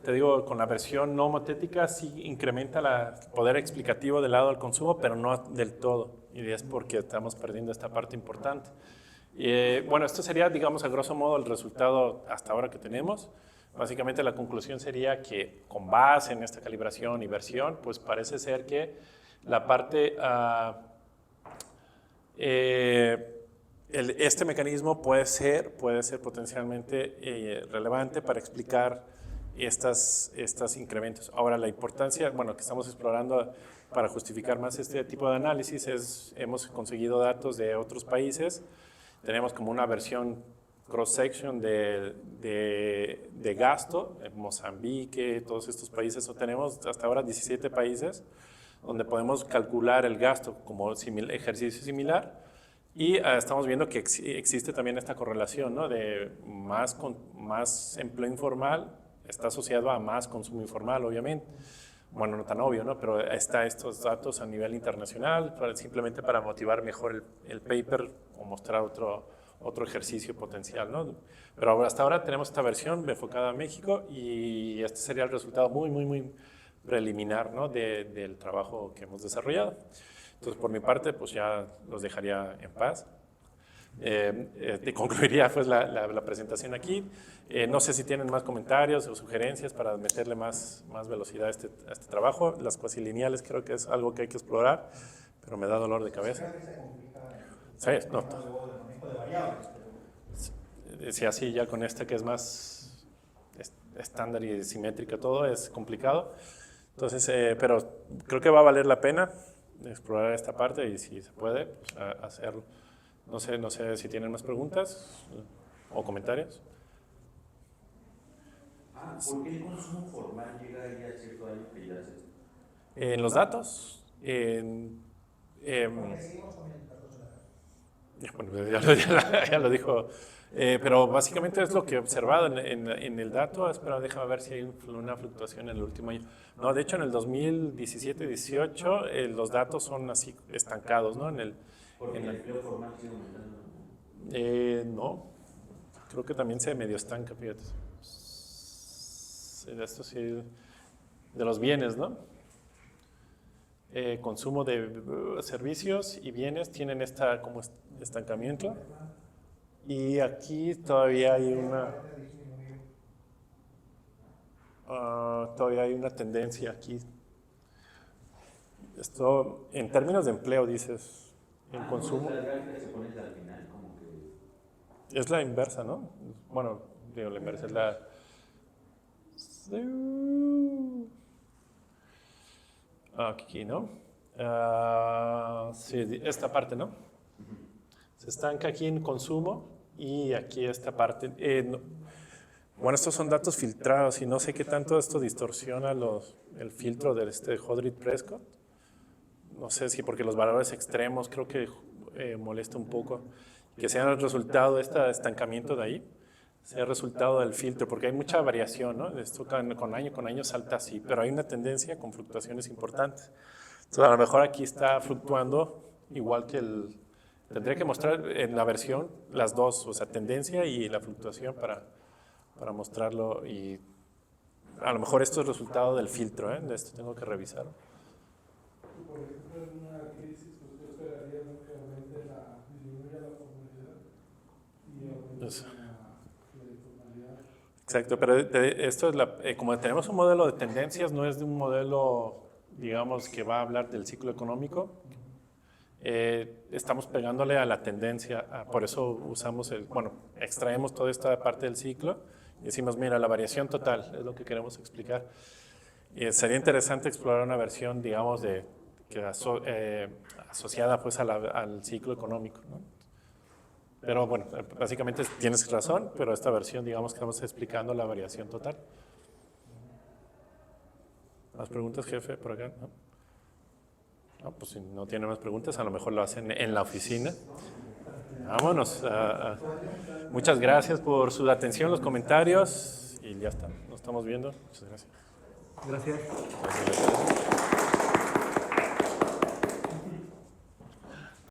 Te digo, con la versión no homotética sí incrementa el poder explicativo del lado del consumo, pero no del todo. Y es porque estamos perdiendo esta parte importante. Bueno, esto sería, digamos, a grosso modo el resultado hasta ahora que tenemos. Básicamente la conclusión sería que con base en esta calibración y versión, pues parece ser que la parte... este mecanismo puede ser potencialmente relevante para explicar estos incrementos. Ahora, la importancia, bueno, que estamos explorando para justificar más este tipo de análisis es, hemos conseguido datos de otros países, tenemos como una versión cross-section de gasto, en Mozambique, todos estos países, tenemos hasta ahora 17 países, donde podemos calcular el gasto como ejercicio similar. Y estamos viendo que existe también esta correlación, ¿no? De más empleo informal está asociado a más consumo informal, obviamente. Bueno, no tan obvio, ¿no? Pero está estos datos a nivel internacional, simplemente para motivar mejor el paper o mostrar otro ejercicio potencial, ¿no? Pero hasta ahora tenemos esta versión enfocada a México y este sería el resultado muy preliminar, ¿no? Del trabajo que hemos desarrollado. Entonces, por mi parte, pues ya los dejaría en paz. Concluiría pues la presentación aquí. No sé si tienen más comentarios o sugerencias para meterle más velocidad a este trabajo. Las cuasilineales creo que es algo que hay que explorar, pero me da dolor de cabeza. Sí, no. Si así ya con esta que es más estándar y simétrica todo, es complicado. Entonces, pero creo que va a valer la pena explorar esta parte y si se puede, pues, hacerlo. No sé si tienen más preguntas o comentarios. ¿Por qué el consumo formal llega ahí a cierto año que ya se... En los datos, bueno, ya lo dijo, pero básicamente es lo que he observado en el dato. Espera, déjame ver si hay una fluctuación en el último año. No, de hecho en el 2017-18 los datos son así estancados, ¿no? Porque el empleo formal sigue aumentando. No, creo que también se medio estanca, fíjate. Esto sí, de los bienes, ¿no? Consumo de servicios y bienes tienen como estancamiento. Y aquí todavía hay una tendencia aquí. Esto, en términos de empleo, dices, en consumo. La gráfica se pone al final, como que... Es la inversa, ¿no? Bueno, digo, la inversa es la... Aquí, ¿no? Sí, esta parte, ¿no? Se estanca aquí en consumo y aquí esta parte. Bueno, estos son datos filtrados y no sé qué tanto esto distorsiona el filtro de Hoddrit-Prescott. No sé si porque los valores extremos creo que molesta un poco. Que sea el resultado de este estancamiento de ahí, sea el resultado del filtro, porque hay mucha variación, ¿no? Esto con año salta así, pero hay una tendencia con fluctuaciones importantes. Entonces, a lo mejor aquí está fluctuando igual que tendría que mostrar en la versión las dos, o sea, tendencia y la fluctuación para mostrarlo. Y a lo mejor esto es resultado del filtro, ¿eh? De esto tengo que revisar. Por ejemplo, en una crisis, pues yo esperaría que disminuya la formalidad y aumente la informalidad. Exacto, pero esto es como tenemos un modelo de tendencias, no es de un modelo, digamos, que va a hablar del ciclo económico. Estamos pegándole a la tendencia, por eso usamos extraemos toda esta parte del ciclo y decimos, mira, la variación total es lo que queremos explicar. Sería interesante explorar una versión, digamos, asociada pues al ciclo económico, ¿no? Pero bueno, básicamente tienes razón, pero esta versión, digamos que estamos explicando la variación total. ¿Más preguntas, jefe, por acá? ¿No? No, pues si no tiene más preguntas, a lo mejor lo hacen en la oficina. Vámonos. Muchas gracias por su atención, los comentarios, y ya está. Nos estamos viendo. Muchas gracias. Gracias. Gracias.